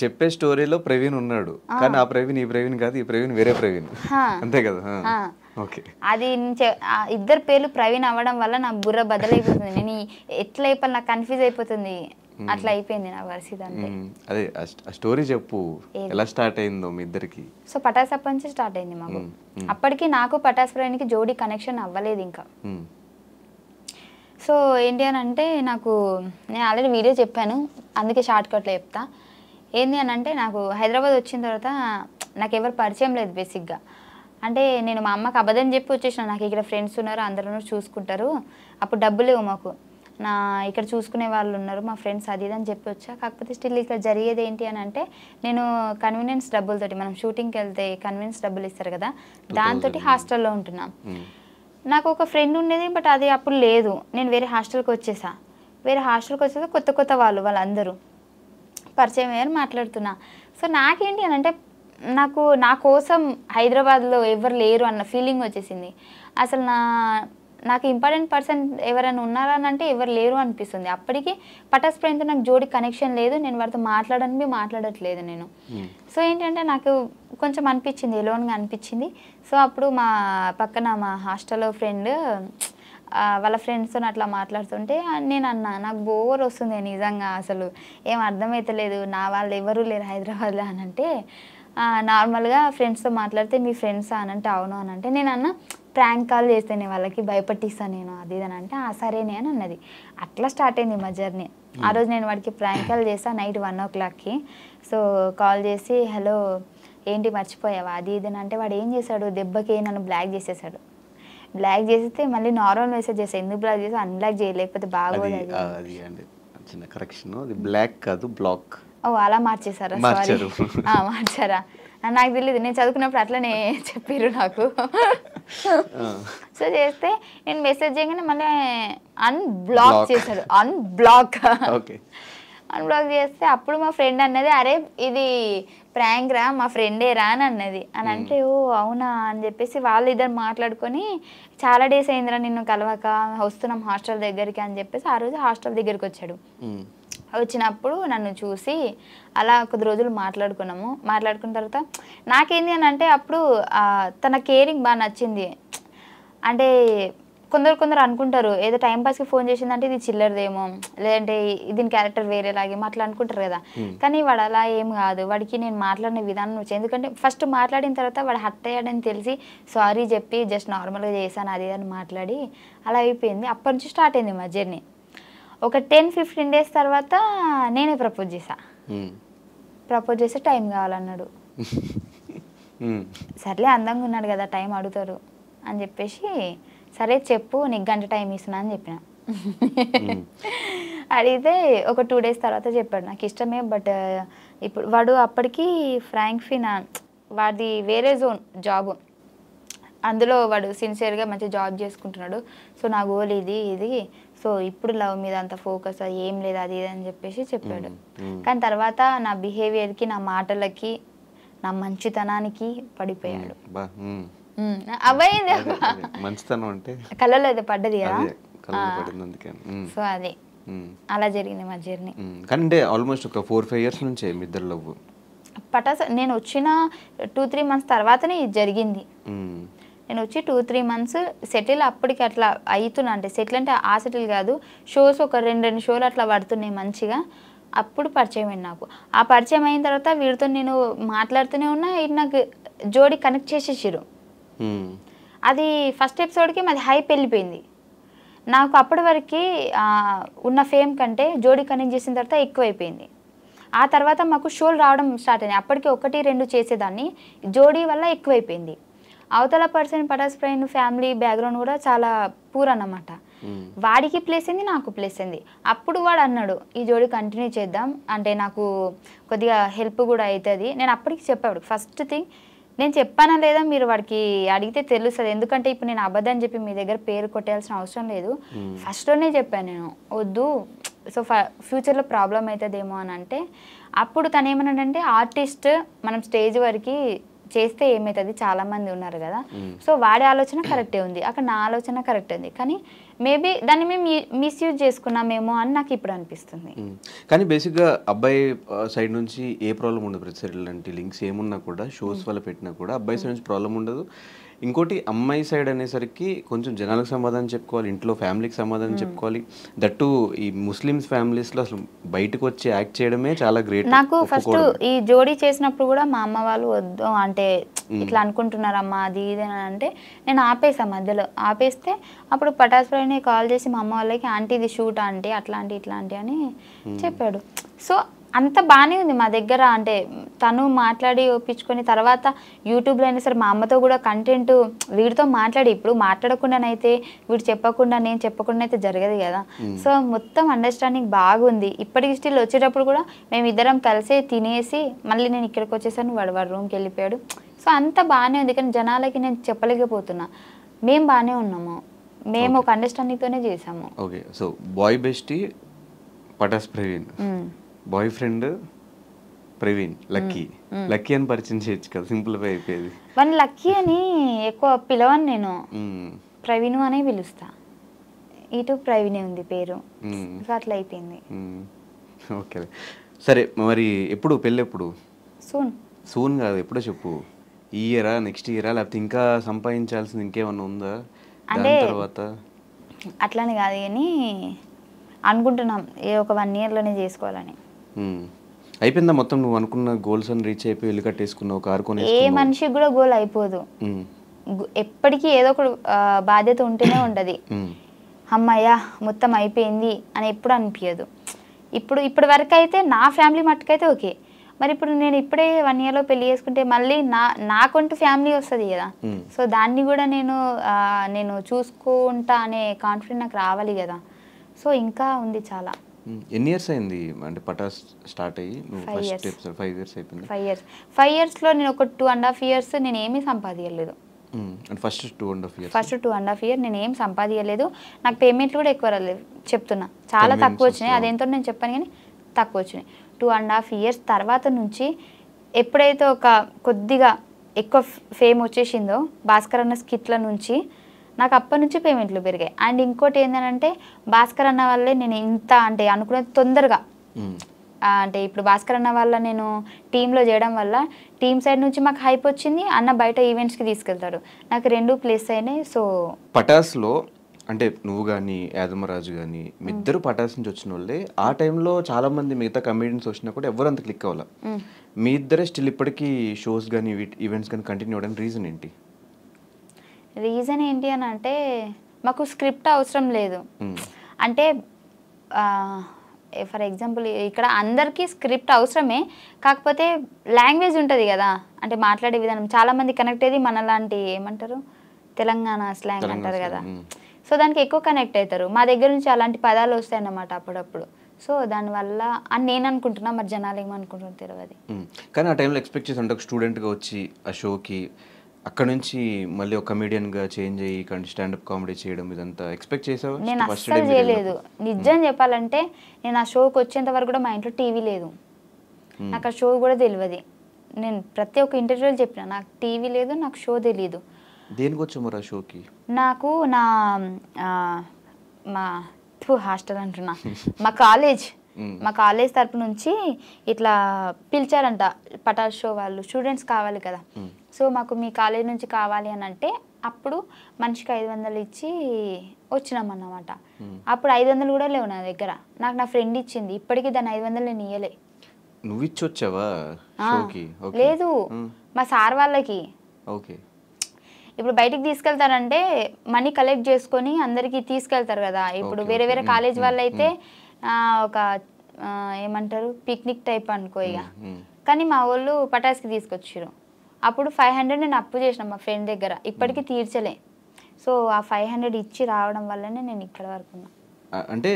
చెప్పే స్టోరీలో ప్రవీణ్ ఉన్నాడు కానీ ఆ ప్రవీణ్ ఈ ప్రవీణ్ కాదు, ఈ ప్రవీణ్ వేరే ప్రవీణ్, అంతే కదా? అది ఇద్దరు పేర్లు ప్రవీణ్ అవ్వడం వల్ల నా బుర్ర బదలైపోతుంది, నేను ఎట్లా అయిపోయి నాకు కన్ఫ్యూజ్ అయిపోతుంది, అట్లా అయిపోయింది నా పరిస్థితి అంతే. అదే స్టోరీ చెప్పు, ఎలా స్టార్ట్ అయిందో మీ ఇద్దరికి? సో పటాస్ అప్పటి నుంచి స్టార్ట్ అయింది మాకు. అప్పటికి నాకు పటాస్ ప్రవీణ్కి జోడీ కనెక్షన్ అవ్వలేదు ఇంకా. సో ఏంటి అని అంటే నేను ఆల్రెడీ వీడియో చెప్పాను, అందుకే షార్ట్ కట్లో చెప్తా. ఏంటి అని అంటే నాకు హైదరాబాద్ వచ్చిన తర్వాత నాకు ఎవరు పరిచయం లేదు బేసిక్గా. అంటే నేను మా అమ్మకి అబద్ధం చెప్పి వచ్చేసిన, నాకు ఇక్కడ ఫ్రెండ్స్ ఉన్నారు అందరూ చూసుకుంటారు, అప్పుడు డబ్బులు లేవు మాకు, ఇక్కడ చూసుకునే వాళ్ళు ఉన్నారు మా ఫ్రెండ్స్ అది అని చెప్పి వచ్చా. కాకపోతే స్టిల్ ఇక్కడ జరిగేది ఏంటి అని అంటే నేను కన్వీనియన్స్ డబ్బులతోటి, మనం షూటింగ్కి వెళ్తే కన్వీనియన్స్ డబ్బులు ఇస్తారు కదా, దాంతో హాస్టల్లో ఉంటున్నాం. నాకు ఒక ఫ్రెండ్ ఉండేది బట్ అది అప్పుడు లేదు, నేను వేరే హాస్టల్కి వచ్చేసా. కొత్త వాళ్ళందరూ పరిచయం అయ్యారు, మాట్లాడుతున్నా. సో నాకేంటి అని అంటే నా కోసం హైదరాబాద్లో ఎవరు లేరు అన్న ఫీలింగ్ వచ్చేసింది. అసలు నాకు ఇంపార్టెంట్ పర్సన్ ఎవరైనా ఉన్నారా అని అంటే ఎవరు లేరు అనిపిస్తుంది. అప్పటికి పటాస్ ఫ్రెండ్తో నాకు జోడి కనెక్షన్ లేదు, నేను వారితో మాట్లాడట్లేదు నేను. సో ఏంటంటే నాకు కొంచెం అనిపించింది, ఎలోన్గా అనిపించింది. సో అప్పుడు మా పక్కన మా హాస్టల్లో ఫ్రెండ్ వాళ్ళ ఫ్రెండ్స్తో అట్లా మాట్లాడుతుంటే నేను అన్నా, నాకు బోర్ వస్తుంది నిజంగా, అసలు ఏం అర్థమవుతలేదు, నా వాళ్ళు ఎవరు లేరు హైదరాబాద్లో అని అంటే, నార్మల్గా ఫ్రెండ్స్తో మాట్లాడితే మీ ఫ్రెండ్సా అని అంటే అవును అని అంటే, నేను అన్న ప్రాంక్ కాల్ చేస్తేనే వాళ్ళకి భయపట్టిస్తాను నేను అది ఇది అని అంటే సరేనే అని అన్నది. అట్లా స్టార్ట్ అయింది మా జర్నీ. ఆ రోజు నేను వాడికి ప్రాంక్ కాల్ చేస్తాను నైట్ 1 o'clockకి. సో కాల్ చేసి హలో ఏంటి మర్చిపోయావా అది ఇది అని అంటే, వాడు ఏం చేశాడు, దెబ్బకి నన్ను బ్లాక్ చేసేసాడు. బ్లాక్ చేస్తే మళ్ళీ నార్మల్ మెసేజ్ చేస్తాను, ఎందుకు బ్లాక్ చేసి అన్బ్లాక్ చేయలేకపోతే బాగోదు అది అండి. చిన్న కరెక్షన్, అది బ్లాక్ కాదు బ్లాక్. ఓ అలా మార్చేసారా? సారీ మార్చారా, నాకు తెలియదు, నేను చదువుకున్నప్పుడు అట్లనే చెప్పారు నాకు. సో చేస్తే నేను మెసేజ్ చేయగానే మళ్ళీ అన్బ్లాక్ చేశాడు. అన్బ్లాక్ చేస్తే అప్పుడు మా ఫ్రెండ్ అన్నది, అరే ఇది ప్రాంక్ రా, మా ఫ్రెండే రా అని అన్నది. అని అంటే ఓ అవునా అని చెప్పేసి వాళ్ళు ఇద్దరు మాట్లాడుకొని, చాలా డేస్ అయిందిరా నిన్ను కలవక, వస్తున్నాం హాస్టల్ దగ్గరికి అని చెప్పేసి ఆ రోజు హాస్టల్ దగ్గరికి వచ్చాడు. వచ్చినప్పుడు నన్ను చూసి అలా కొద్ది రోజులు మాట్లాడుకున్న తర్వాత నాకేంది అని అంటే, అప్పుడు తన కేరింగ్ బాగా నచ్చింది. అంటే కొందరు అనుకుంటారు ఏదో టైంపాస్కి ఫోన్ చేసిందంటే ఇది చిల్లరదేమో, లేదంటే దీని క్యారెక్టర్ వేరేలాగేమో అట్లా అనుకుంటారు కదా. కానీ వాడు అలా ఏం కాదు, వాడికి నేను మాట్లాడిన విధానం వచ్చి, ఎందుకంటే ఫస్ట్ మాట్లాడిన తర్వాత వాడు హర్ట్ అయ్యాడని తెలిసి సారీ చెప్పి జస్ట్ నార్మల్గా చేశాను అది అని మాట్లాడి అలా అయిపోయింది. అప్పటి నుంచి స్టార్ట్ అయింది మా జర్నీ. ఒక 10-15 days తర్వాత నేనే ప్రపోజ్ చేస్తే టైం కావాలన్నాడు. సర్లే అందంగా ఉన్నాడు కదా టైం అడుగుతారు అని చెప్పేసి, సరే చెప్పు నీకు గంట టైం ఇస్తున్నా అని చెప్పిన. అడిగితే ఒక 2 days తర్వాత చెప్పాడు నాకు ఇష్టమే, బట్ ఇప్పుడు వాడు అప్పటికి వాడిది వేరే జోన్ జాబ్, అందులో వాడు సిన్సియర్గా మంచి జాబ్ చేసుకుంటున్నాడు. సో నా గోల్ ఇది సో ఇప్పుడు లవ్ మీద అంత ఫోకస్ ఏం లేదు అది ఇది అని చెప్పేసి చెప్పాడు. కానీ తర్వాత నా బిహేవియర్కి, నా మాటలకి, నా మంచితనానికి పడిపోయాడు. అబ్బాయింది మంచితనం అంటే కళ్ళలో అయితే పడ్డది కదా. సో అది అలా జరిగింది మా జర్నీ. కానీ అంటే ఆల్మోస్ట్ ఒక 4-5 years నుంచే మీ ఇద్దరు లవ్. పటాస్ నేను వచ్చిన 2-3 months తర్వాతనే ఇది జరిగింది. నేను వచ్చి 2-3 months సెటిల్ అప్పటికి అట్లా అవుతున్నా, అంటే సెటిల్ అంటే ఆ సెటిల్ కాదు, షోస్ ఒక 2 షోలు అట్లా పడుతున్నాయి మంచిగా. అప్పుడు పరిచయం అయింది నాకు. ఆ పరిచయం అయిన తర్వాత వీడితో నేను మాట్లాడుతూనే ఉన్నా, ఇది నాకు జోడి కనెక్ట్ చేసేసారు. అది ఫస్ట్ ఎపిసోడ్కి మాది హైప్ వెళ్ళిపోయింది. నాకు అప్పటి వరకు ఉన్న ఫేమ్ కంటే జోడి కనెక్ట్ చేసిన తర్వాత ఎక్కువైపోయింది. ఆ తర్వాత మాకు షోలు రావడం స్టార్ట్ అయింది. అప్పటికి 1-2 చేసేదాన్ని, జోడీ వల్ల ఎక్కువైపోయింది. అవతల person Pataas friend family background కూడా చాలా పూర్ అన్నమాట. వాడికి ప్లేస్ అయింది, నాకు ప్లేస్ అయింది. అప్పుడు వాడు అన్నాడు ఈ జోడి కంటిన్యూ చేద్దాం, అంటే నాకు కొద్దిగా హెల్ప్ కూడా అవుతుంది. నేను అప్పటికి చెప్పాడు, ఫస్ట్ థింగ్ నేను చెప్పానా లేదా మీరు వాడికి అడిగితే తెలుస్తుంది, ఎందుకంటే ఇప్పుడు నేను అబద్ధం చెప్పి మీ దగ్గర పేరు కొట్టేయాల్సిన అవసరం లేదు. ఫస్ట్లోనే చెప్పాను నేను వద్దు, సో ఫ్యూచర్లో ప్రాబ్లం అవుతుందేమో అని అంటే, అప్పుడు తను ఏమన్నాడంటే ఆర్టిస్ట్ మనం స్టేజ్ వరకు చేస్తే ఏమవుతుంది, చాలామంది ఉన్నారు కదా. సో వాడి ఆలోచన కరెక్టే ఉంది, అక్కడ నా ఆలోచన కరెక్ట్ ఉంది, కానీ మేబీ దాన్ని మేము మిస్యూజ్ చేసుకున్నామేమో అని నాకు ఇప్పుడు అనిపిస్తుంది. కానీ బేసిక్గా అబ్బాయి సైడ్ నుంచి ఏ ప్రాబ్లం ఉండదు, ప్రతి లాంటి లింక్స్ ఏమున్నా కూడా షోస్ వల్ల పెట్టినా కూడా అబ్బాయి సైడ్ నుంచి ప్రాబ్లం ఉండదు. ఇంకోటి అమ్మాయి సైడ్ అనేసరికి కొంచెం జనాలకు సమాధానం చెప్పుకోవాలి, ఇంట్లో ఫ్యామిలీకి సమాధానం చెప్పుకోవాలి. దట్టు ఈ ముస్లిమ్స్ ఫ్యామిలీస్లో అసలు బయటకు వచ్చి యాక్ట్ చేయడమే చాలా గ్రేట్. నాకు ఫస్ట్ ఈ జోడీ చేసినప్పుడు కూడా మా అమ్మ వాళ్ళు వద్దు అంటే ఇట్లా అనుకుంటున్నారమ్మా అది ఇది అని అంటే నేను ఆపేసా, మధ్యలో ఆపేస్తే అప్పుడు పటాస్ ఫ్రైని కాల్ చేసి మా అమ్మ వాళ్ళకి ఆంటీ ఇది షూట్ ఆంటీ అట్లాంటి ఇట్లాంటి అని చెప్పాడు. సో అంత బాగానే ఉంది మా దగ్గర, అంటే తను మాట్లాడి ఒప్పించుకొని తర్వాత యూట్యూబ్లో అయినా సరే మా అమ్మతో కూడా కంటెంట్ వీడితో మాట్లాడి, ఇప్పుడు మాట్లాడకుండానైతే వీడు చెప్పకుండా నేను చెప్పకుండా అయితే జరగదు కదా. సో మొత్తం అండర్స్టాండింగ్ బాగుంది. ఇప్పటికి స్టిల్ వచ్చేటప్పుడు కూడా మేము ఇద్దరం కలిసి తినేసి మళ్ళీ నేను ఇక్కడికి వచ్చేసాను, వాడు రూమ్కి వెళ్ళిపోయాడు. సో అంత బాగానే ఉంది, కానీ జనాలకి నేను చెప్పలేకపోతున్నా మేము బాగానే ఉన్నాము, మేము ఒక అండర్స్టాండింగ్తోనే చేసాము. Okay, so boy bestie Pataas Praveen, boy friend Praveen lucky అని పరిచయం చేయొచ్చు కదా, సింపుల్ గా అయిపోయేది. వన్ లక్కీ అని ఎక్కువ పిలవను నేను, ప్రవీణు అనే పిలుస్తా, ఇటు ప్రవీణే ఉంది పేరు. సో అట్లా అయిపోయింది. ఓకే, సరే. మరి ఎప్పుడు పెళ్ళి ఎప్పుడు? సూన్ కాదు, ఎప్పుడో చెప్పు. ఈ ఇయరా, నెక్స్ట్ ఇయరా, లేకపోతే ఇంకా సంపాదించాల్సింది ఇంకేమన్నా ఉందా దాని తర్వాత? అట్లని కాదు కానీ అనుకుంటున్నాం ఒక 1 yearలోనే చేసుకోవాలని. అయిపోయిందా మొత్తం? నువ్వు అనుకున్న గోల్స్ అని రీచ్ అయిపోయి ఇల్లు కట్టేసుకున్నావు, కారు కొని? ఏ మనిషికి కూడా గోల్ అయిపోదు, ఎప్పటికీ ఏదో ఒక బాధ్యత ఉంటేనే ఉంటుంది. అమ్మయ్య మొత్తం అయిపోయింది అని ఎప్పుడు అనిపించదు. ఇప్పటి వరకు అయితే నా ఫ్యామిలీ మట్టుకైతే ఓకే. మరి ఇప్పుడు నేను ఇప్పుడే 1 yearలో పెళ్లి చేసుకుంటే మళ్ళీ నాకంటూ ఫ్యామిలీ వస్తుంది కదా. సో దాన్ని కూడా నేను చూసుకుంటా అనే కాన్ఫిడెంట్ నాకు రావాలి కదా. సో ఇంకా ఉంది చాలా. ఎన్ని ఇయర్స్ అయింది అంటే పటాస్ స్టార్ట్ అయ్యి? 5 years. 5 years అయిపోయింది. 5 yearsలో నేను ఒక 2.5 years నేను ఏమీ సంపాదించలేదు. ఫస్ట్ 2.5 years నేను ఏం సంపాదించలేదు. నాకు పేమెంట్లు కూడా ఎక్కువ రాలేదు, చెప్తున్నా. చాలా తక్కువ వచ్చినాయి, అదేంతో నేను చెప్పాను కానీ తక్కువ వచ్చినాయి. 2.5 years తర్వాత నుంచి ఎప్పుడైతే ఒక కొద్దిగా ఎక్కువ ఫేమ్ వచ్చేసిందో భాస్కర్ అన్న స్కిట్ల నుంచి, నాకు అప్పటి నుంచి పేమెంట్లు పెరిగాయి. అండ్ ఇంకోటి ఏంటంటే భాస్కర్ అన్న వల్లే నేను ఇంత అంటే అనుకునేది తొందరగా, అంటే ఇప్పుడు భాస్కర్ అన్న వల్ల నేను టీంలో చేయడం వల్ల టీం సైడ్ నుంచి మాకు హైప్ వచ్చింది. అన్న బయట ఈవెంట్స్కి తీసుకెళ్తాడు, నాకు 2 ప్లేస్ అయినాయి. సో పటాస్లో అంటే నువ్వు కానీ యాదమరాజు కానీ మీ ఇద్దరు పటాస్ నుంచి వచ్చిన వాళ్ళే. ఆ టైంలో చాలా మంది మిగతా కమెడియన్స్ వచ్చినా కూడా ఎవరు అంత క్లిక్ అవ్వాలి. మీ ఇద్దరే స్టిల్ ఇప్పటికీ షోస్ కానీ ఈవెంట్స్ కానీ కంటిన్యూ అవ్వడానికి రీజన్ ఏంటి? రీజన్ ఏంటి అని అంటే మాకు స్క్రిప్ట్ అవసరం లేదు. అంటే ఫర్ ఎగ్జాంపుల్ ఇక్కడ అందరికీ స్క్రిప్ట్ అవసరమే, కాకపోతే లాంగ్వేజ్ ఉంటుంది కదా, అంటే మాట్లాడే విధానం చాలామంది కనెక్ట్ అయ్యేది మనలాంటి ఏమంటారు తెలంగాణ స్లాంగ్ అంటారు కదా. సో దానికి ఎక్కువ కనెక్ట్ అవుతారు. మా దగ్గర నుంచి అలాంటి పదాలు వస్తాయి అన్నమాట అప్పుడప్పుడు. సో దానివల్ల అని నేను అనుకుంటున్నా, మరి జనాలు ఏమనుకుంటున్నారు తెలియదు. కానీ ఆ టైంలో ఎక్స్పెక్ట్ చేసి అంటే ఒక స్టూడెంట్గా వచ్చి ఆ షోకి అక్కడ నుంచి మళ్ళీ ఒక కమెడియన్గా చేంజ్ అయ్యి స్టాండప్ కామెడీ చేయడం ఇదంతా ఎక్స్పెక్ట్ చేసావా? నేను అస్సలు చేయలేదు. నిజం చెప్పాలంటే నేను ఆ షోకి వచ్చేంత వరకు కూడా మా ఇంట్లో టీవీ లేదు, నాకు ఆ షో కూడా తెలియదు. నేను ప్రతి ఒక్క ఇంటర్వ్యూలో చెప్పిన నాకు టీవీ లేదు, నాకు షో తెలియదు. దేనికి వచ్చావు మరి ఆ షోకి? నాకు మా హాస్టల్ అంటున్నా మా కాలేజ్ తరపు నుంచి ఇట్లా పిలిచారంట పటాస్ షో వాళ్ళు, స్టూడెంట్స్ కావాలి కదా. సో మాకు మీ కాలేజ్ నుంచి కావాలి అని అంటే అప్పుడు మనిషికి 500 ఇచ్చి వచ్చినామన్నమాట. అప్పుడు 500 కూడా లేవు నా దగ్గర, నాకు నా ఫ్రెండ్ ఇచ్చింది. ఇప్పటికీ దాన్ని 500 నేను ఇయ్యలే. నువ్వు ఇచ్చి వచ్చావా? లేదు, మా సార్ వాళ్ళకి. ఓకే. ఇప్పుడు బయటికి తీసుకెళ్తారంటే మనీ కలెక్ట్ చేసుకొని అందరికి తీసుకెళ్తారు కదా. ఇప్పుడు వేరే వేరే కాలేజ్ వాళ్ళు అయితే ఒక ఏమంటారు పిక్నిక్ టైప్ అనుకో ఇక. కానీ మా వాళ్ళు పటాస్కి తీసుకొచ్చారు. అప్పుడు 500 నేను అప్పు చేసిన మా ఫ్రెండ్ దగ్గర, ఇప్పటికీ తీర్చలే. సో ఆ 500 ఇచ్చి రావడం వల్లనే నేను ఇక్కడ వరకు ఉన్నా. అంటే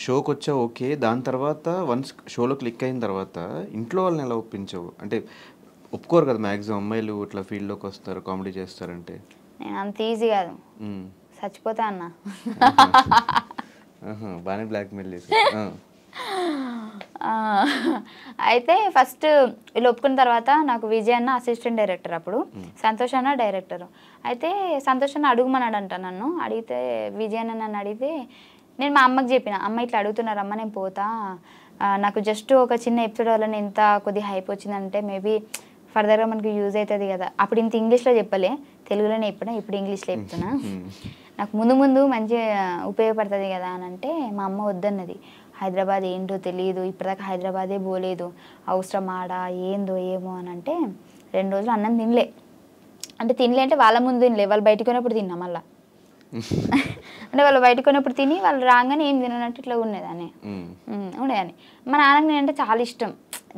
షోకి వచ్చావు ఓకే, దాని తర్వాత వన్స్ షోలో క్లిక్ అయిన తర్వాత ఇంట్లో వాళ్ళని ఎలా ఒప్పించావు? అంటే ఒప్పుకోరు కదా మ్యాక్సిమం అమ్మాయిలు ఇట్లా ఫీల్డ్లోకి వస్తారు కామెడీ చేస్తారంటే. నేను అంత ఈజీ కాదు, చచ్చిపోతా అన్న. బాగానే బ్లాక్మెయిల్ చేసి. అయితే ఫస్ట్ వీళ్ళు ఒప్పుకున్న తర్వాత నాకు విజయ్ అన్న అసిస్టెంట్ డైరెక్టర్, అప్పుడు సంతోష్ అన్న డైరెక్టర్. అయితే సంతోష్ అన్న అడుగుమన్నాడంట నన్ను. అడిగితే విజయ్ అన్న నన్ను అడిగితే నేను మా అమ్మకి చెప్పిన, అమ్మ ఇట్లా అడుగుతున్నారమ్మ నేను పోతా, నాకు జస్ట్ ఒక చిన్న ఎపిసోడ్ వల్ల ఇంత కొద్దిగా హైప్ వచ్చిందంటే మేబీ ఫర్దర్గా మనకు యూజ్ అవుతుంది కదా. అప్పుడు ఇంత ఇంగ్లీష్లో చెప్పలే, తెలుగులోనే చెప్పినా, ఇప్పుడు ఇంగ్లీష్లో చెప్తున్నా. నాకు ముందు ముందు మంచిగా ఉపయోగపడుతుంది కదా అని అంటే మా అమ్మ వద్దన్నది. హైదరాబాద్ ఏంటో తెలియదు, ఇప్పటిదాకా హైదరాబాదే పోలేదు, అవసరం ఆడా ఏందో ఏమో అని అంటే 2 రోజులు అన్నం తినలే. అంటే తినలే అంటే వాళ్ళ ముందు తినలే, వాళ్ళు బయటకు పోయినప్పుడు తిన్నా మళ్ళా. అంటే వాళ్ళు బయటకు పోయినప్పుడు తిని వాళ్ళు రాగానే ఏం తినట్టు ఇట్లా ఉండేదాన్ని. మా నాన్నకి నేనంటే చాలా ఇష్టం,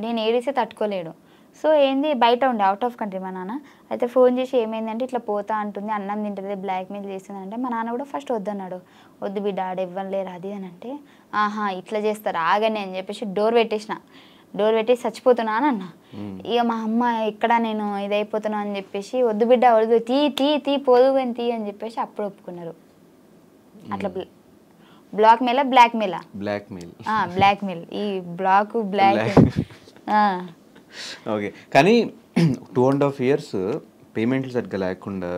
నేను ఏడిస్తే తట్టుకోలేడు. సో ఏంది బయట ఉండే అవుట్ ఆఫ్ కంట్రీ మా నాన్న. అయితే ఫోన్ చేసి ఏమైందంటే ఇట్లా పోతా అంటుంది, అన్నం తింటుంది, బ్లాక్మెయిల్ చేస్తుంది అంటే మా నాన్న కూడా ఫస్ట్ వద్దన్నాడు. వద్దు బిడ్డ ఆడ ఇవ్వలేరు అది అని అంటే ఆహా ఇట్లా చేస్తారు ఆగని అని చెప్పేసి డోర్ పెట్టేసి చచ్చిపోతున్నా అని అన్న. ఇక మా అమ్మ ఇక్కడ నేను ఇదైపోతున్నా అని చెప్పేసి వద్దు బిడ్డ వద్దు తీ పోదు అని తీ అని చెప్పేసి అప్పుడు ఒప్పుకున్నారు. అట్లా బ్లాక్మెయిల్ ఈ బ్లాక్. ఓకే. కానీ 2.5 years పేమెంట్లు సరిగ్గా లేకుండా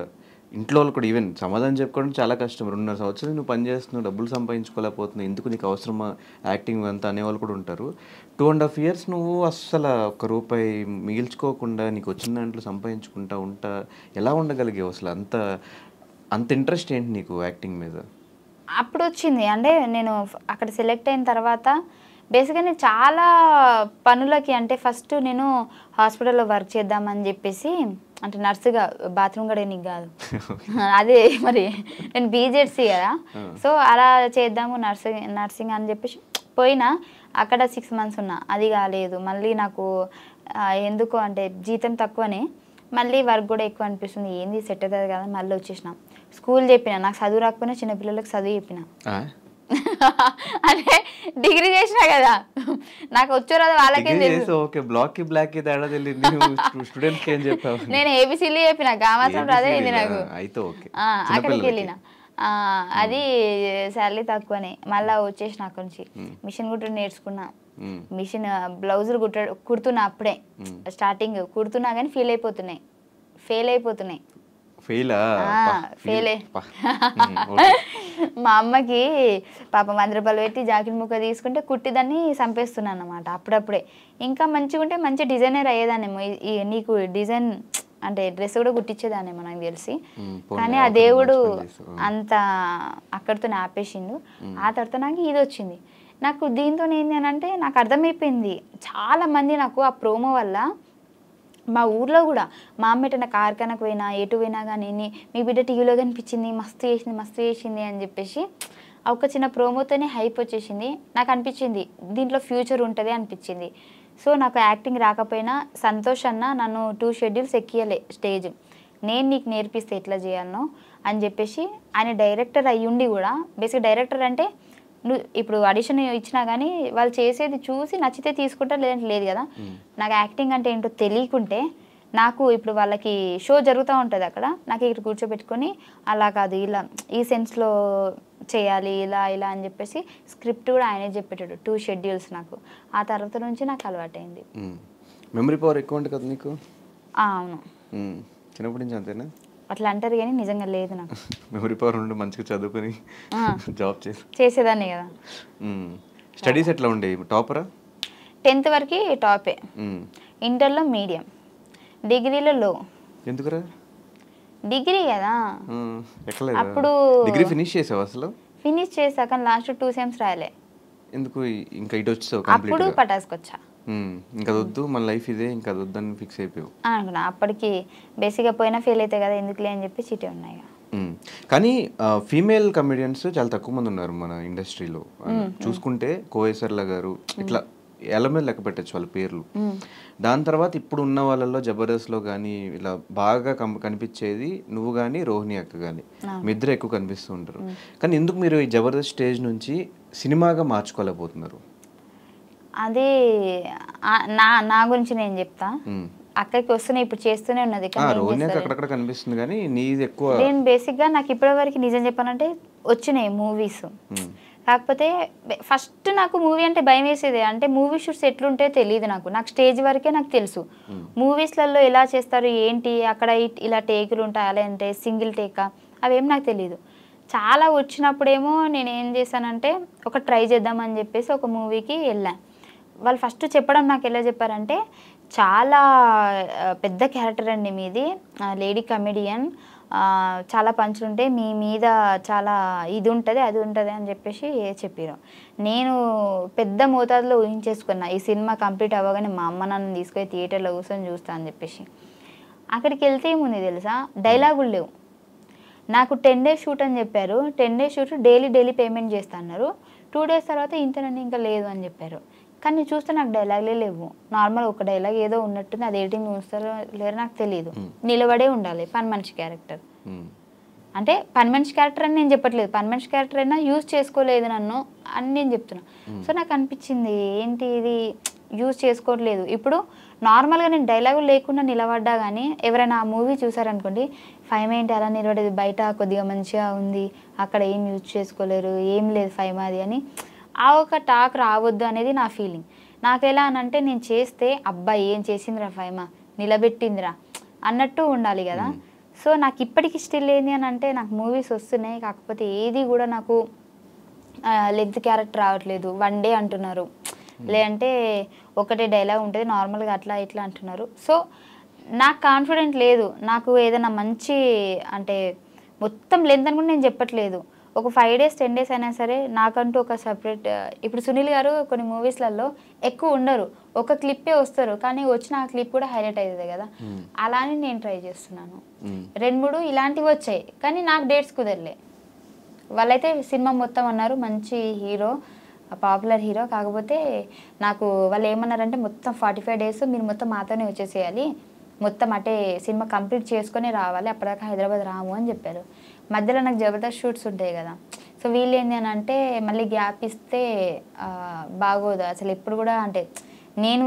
ఇంట్లో వాళ్ళు కూడా ఈవెన్ సమాధానం చెప్పుకోవడం చాలా కష్టం. 2.5 సంవత్సరాలు నువ్వు పని చేస్తున్నావు, డబ్బులు సంపాదించుకోలేకపోతున్నావు, ఎందుకు నీకు అవసరమా యాక్టింగ్ అంతా అనేవాళ్ళు కూడా ఉంటారు. 2.5 years నువ్వు అస్సలు ఒక్క రూపాయి మిగిల్చుకోకుండా నీకు వచ్చిన దాంట్లో సంపాదించుకుంటా ఉంటా ఎలా ఉండగలిగావు అసలు? అంత అంత ఇంట్రెస్ట్ ఏంటి నీకు యాక్టింగ్ మీద? అప్పుడు వచ్చింది. అంటే నేను అక్కడ సెలెక్ట్ అయిన తర్వాత బేసిక్గా నేను చాలా పనులకి, అంటే ఫస్ట్ నేను హాస్పిటల్లో వర్క్ చేద్దామని చెప్పేసి, అంటే నర్సుగా, బాత్రూమ్ కడగనీకి కాదు, అదే మరి నేను బీజెడ్సీ కదా, సో అలా చేద్దాము నర్సింగ్ అని చెప్పేసి పోయినా. అక్కడ 6 months ఉన్నా, అది కాలేదు. మళ్ళీ నాకు ఎందుకో అంటే జీతం తక్కువనే, మళ్ళీ వర్క్ కూడా ఎక్కువ అనిపిస్తుంది, ఏంది సెట్ అవుతుంది కదా, మళ్ళీ వచ్చేసిన. స్కూల్ చెప్పిన, నాకు చదువు రాకపోయినా చిన్నపిల్లలకు చదువు చెప్పిన. అంటే డిగ్రీ చేసినా కదా, నాకు వచ్చో రాదు వాళ్ళకేం తెలుసు. ఓకే, బ్లాక్ కి బ్లాక్ కి తేడా తెలియదు. స్టూడెంట్స్ కి ఏం చెప్పావు? నేను ఏబిసిలు చెప్పిన, గామాసం రాదే ఇది నాకు. అయితే ఓకే, అక్కడికి వెళ్ళిన. అది శాలరీ తక్కువనే, మళ్ళీ వచ్చేసిన అక్కడి నుంచి. మిషన్ కుట్టడం నేర్చుకున్నా, మిషన్ బ్లౌజులు కుడుతున్నా. అప్పుడే స్టార్టింగ్ కుడుతున్నా కానీ ఫెయిల్ అయిపోతున్నాయి. మా అమ్మకి పాపం 100 రూపాయలు పెట్టి జాకెట్ ముక్క తీసుకుంటే కుట్టిదాన్ని చంపేస్తున్నాను అన్నమాట అప్పుడప్పుడే. ఇంకా మంచిగా ఉంటే మంచి డిజైనర్ అయ్యేదాన్నేమో, నీకు డిజైన్ అంటే డ్రెస్ కూడా కుట్టించేదాన్నేమో నాకు తెలిసి. కానీ ఆ దేవుడు అంత అక్కడితో ఆపేసిండు. ఆ తర్వాత నాకు ఇది వచ్చింది. నాకు దీంతో ఏంటి అని అంటే నాకు అర్థమైపోయింది, చాలా మంది నాకు ఆ ప్రోమో వల్ల, మా ఊర్లో కూడా మా అమ్మ ఎటన్నా కార్ఖానకు పోయినా ఎటు పోయినా కానీ మీ బిడ్డ టీవీలో కనిపించింది, మస్తు చేసింది అని చెప్పేసి ఆ ఒక చిన్న ప్రోమోతోనే హైప్ వచ్చేసింది. నాకు అనిపించింది దీంట్లో ఫ్యూచర్ ఉంటుంది అనిపించింది. సో నాకు యాక్టింగ్ రాకపోయినా సంతోష్ అన్న నన్ను 2 schedules ఎక్కియలే స్టేజ్, నేను నీకు నేర్పిస్తే ఎట్లా చేయాలనో అని చెప్పేసి. ఆయన డైరెక్టర్ అయ్యుండి కూడా, బేసిక్ డైరెక్టర్ అంటే నువ్వు ఇప్పుడు ఆడిషన్ ఇచ్చినా కానీ వాళ్ళు చేసేది చూసి నచ్చితే తీసుకుంటా, లేదంటే లేదు కదా. నాకు యాక్టింగ్ అంటే ఏంటో తెలియకుంటే, నాకు ఇప్పుడు వాళ్ళకి షో జరుగుతూ ఉంటుంది అక్కడ, నాకు ఇక్కడ కూర్చోబెట్టుకొని అలా కాదు ఇలా ఈ సెన్స్లో చేయాలి ఇలా ఇలా అని చెప్పేసి స్క్రిప్ట్ కూడా ఆయనే చెప్పేటాడు. 2 schedules నాకు. ఆ తర్వాత నుంచి నాకు అలవాటైంది. మెమరీ పవర్ ఎక్కువ ఉంటుంది కదా నీకు? అవును, చిన్నప్పటి నుంచి అంతేనా? అట్లా అంటారు కానీ నిజంగా లేదు నాకు. మెమరీ పవర్ ఉండి మంచిగా చదువుకొని జాబ్ చేసేదాన్ని కదా. స్టడీస్ ఎట్లా ఉండేవి? టాపరా? 10th వరకు టాపే, ఇంటర్లో మీడియం, డిగ్రీలో లో. ఎందుకురా? డిగ్రీ కదా అప్పుడు. డిగ్రీ ఫినిష్ చేసావు అసలు? ఫినిష్ చేసా కానీ లాస్ట్ 2 sems రాయలే. ఎందుకు ఇంకా ఇటు వచ్చావు? అప్పుడు పటాస్కి వచ్చా. ఇంకా వద్దు మన లైఫ్ ఇదే, ఇంకా వద్దని ఫిక్స్ అయిపోయావు అనుకున్నా. అప్పటికి బేసిక్గా పోయినా ఫెయిల్ అవుతాయి కదా, ఎందుకులే అని చెప్పి చీటీ ఉన్నాయి. కానీ ఫీమేల్ కమెడియన్స్ చాలా తక్కువ మంది ఉన్నారు మన ఇండస్ట్రీలో. చూసుకుంటే కోయేసర్ల గారు ఇట్లా ఎలా మీద లెక్క పెట్టచ్చు వాళ్ళ పేర్లు. దాని తర్వాత ఇప్పుడు ఉన్న వాళ్ళలో జబర్దస్త్లో కానీ ఇలా బాగా కనిపించేది నువ్వు కానీ రోహిణి అక్క కానీ, మీ ఇద్దరు ఎక్కువ కనిపిస్తూ ఉంటారు. కానీ ఎందుకు మీరు ఈ జబర్దస్త్ స్టేజ్ నుంచి సినిమాగా మార్చుకోలేకపోతున్నారు? అదే నా గురించి నేను చెప్తా. అక్కడికి వస్తున్నాయి, ఇప్పుడు చేస్తూనే ఉన్నది. అక్కడక్కడ కనిపిస్తుంది కానీ నీది ఎక్కువ. నేను బేసిక్గా నాకు ఇప్పటివరకు నిజం చెప్పాలంటే వచ్చినాయి మూవీస్, కాకపోతే ఫస్ట్ నాకు మూవీ అంటే భయం వేసేది. అంటే మూవీ షూట్స్ ఎట్లుంటాయో తెలియదు నాకు స్టేజ్ వరకే నాకు తెలుసు. మూవీస్లలో ఎలా చేస్తారు ఏంటి, అక్కడ ఇలా టేకులు ఉంటాయి, అలా అంటే సింగిల్ టేకా, అవేం నాకు తెలియదు. చాలా వచ్చినప్పుడేమో నేను ఏం చేశానంటే ఒక ట్రై చేద్దామని చెప్పేసి ఒక మూవీకి వెళ్ళాను. వాళ్ళు ఫస్ట్ చెప్పడం నాకు ఎలా చెప్పారంటే, చాలా పెద్ద క్యారెక్టర్ అండి మీది, లేడీ కమెడియన్, చాలా పంచులు ఉంటాయి, మీ మీద చాలా ఇది ఉంటుంది అది ఉంటుంది అని చెప్పేసి చెప్పారు. నేను పెద్ద మోతాదులో ఊహించేసుకున్నా, ఈ సినిమా కంప్లీట్ అవ్వగానే మా అమ్మ నన్ను తీసుకొని థియేటర్లో కూర్చొని చూస్తా అని చెప్పేసి. అక్కడికి వెళ్తే ఏముంది తెలుసా, డైలాగులు లేవు. నాకు 10 days షూట్ అని చెప్పారు. 10 days షూట్ డైలీ పేమెంట్ చేస్తా అన్నారు. 2 days తర్వాత ఇంతనండి ఇంకా లేదు అని చెప్పారు. కానీ చూస్తే నాకు డైలాగులే లేవు. నార్మల్ ఒక డైలాగ్ ఏదో ఉన్నట్టుంది, అది ఎడిటింగ్ చూస్తారో లేదో నాకు తెలియదు. నిలబడే ఉండాలి, పని మనిషి క్యారెక్టర్. అంటే పని మనిషి క్యారెక్టర్ అని నేను చెప్పట్లేదు, పని మనిషి క్యారెక్టర్ అయినా యూజ్ చేసుకోలేదు నన్ను అని నేను చెప్తున్నా. సో నాకు అనిపించింది ఏంటి ఇది యూజ్ చేసుకోవట్లేదు. ఇప్పుడు నార్మల్గా నేను డైలాగులు లేకుండా నిలబడ్డా కానీ ఎవరైనా ఆ మూవీ చూసారనుకోండి, 5 ఏంటి అలా నిలబడేది, బయట కొద్దిగా మంచిగా ఉంది, అక్కడ ఏం యూజ్ చేసుకోలేరు, ఏం లేదు 5 అది అని ఆ ఒక టాక్ రావద్దు అనేది నా ఫీలింగ్. నాకు ఎలా అనంటే నేను చేస్తే అబ్బాయి ఏం చేసిందిరా 5 నిలబెట్టిందిరా అన్నట్టు ఉండాలి కదా. సో నాకు ఇప్పటికి స్టిల్ ఏంది అని అంటే నాకు మూవీస్ వస్తున్నాయి, కాకపోతే ఏది కూడా నాకు లెంత్ క్యారెక్టర్ రావట్లేదు, 1 డే అంటున్నారు, లేదంటే ఒకటే డైలాగ్ ఉంటుంది నార్మల్గా అట్లా ఇట్లా అంటున్నారు. సో నాకు కాన్ఫిడెంట్ లేదు. నాకు ఏదైనా మంచి అంటే మొత్తం లెంత్ అని కూడా నేను చెప్పట్లేదు, ఒక 5 days 10 days అయినా సరే నాకంటూ ఒక సపరేట్. ఇప్పుడు సునీల్ గారు కొన్ని మూవీస్లలో ఎక్కువ ఉండరు, ఒక క్లిప్పే వస్తారు, కానీ వచ్చిన ఆ క్లిప్ కూడా హైలైట్ అవుతుంది కదా, అలానే నేను ట్రై చేస్తున్నాను. 2-3 ఇలాంటివి వచ్చాయి, కానీ నాకు డేట్స్ కుదరలే. వాళ్ళైతే సినిమా మొత్తం అన్నారు మంచి హీరో, పాపులర్ హీరో, కాకపోతే నాకు వాళ్ళు ఏమన్నారంటే మొత్తం 45 days మీరు మొత్తం మాతోనే వచ్చేసేయాలి, మొత్తం అంటే సినిమా కంప్లీట్ చేసుకొని రావాలి, అప్పటిదాకా హైదరాబాద్ రాము అని చెప్పారు. మధ్యలో నాకు జబర్దస్త్ షూట్స్ ఉంటాయి కదా, సో వీళ్ళు ఏంటి అని అంటే మళ్ళీ గ్యాప్ ఇస్తే బాగోదు అసలు. ఎప్పుడు కూడా అంటే నేను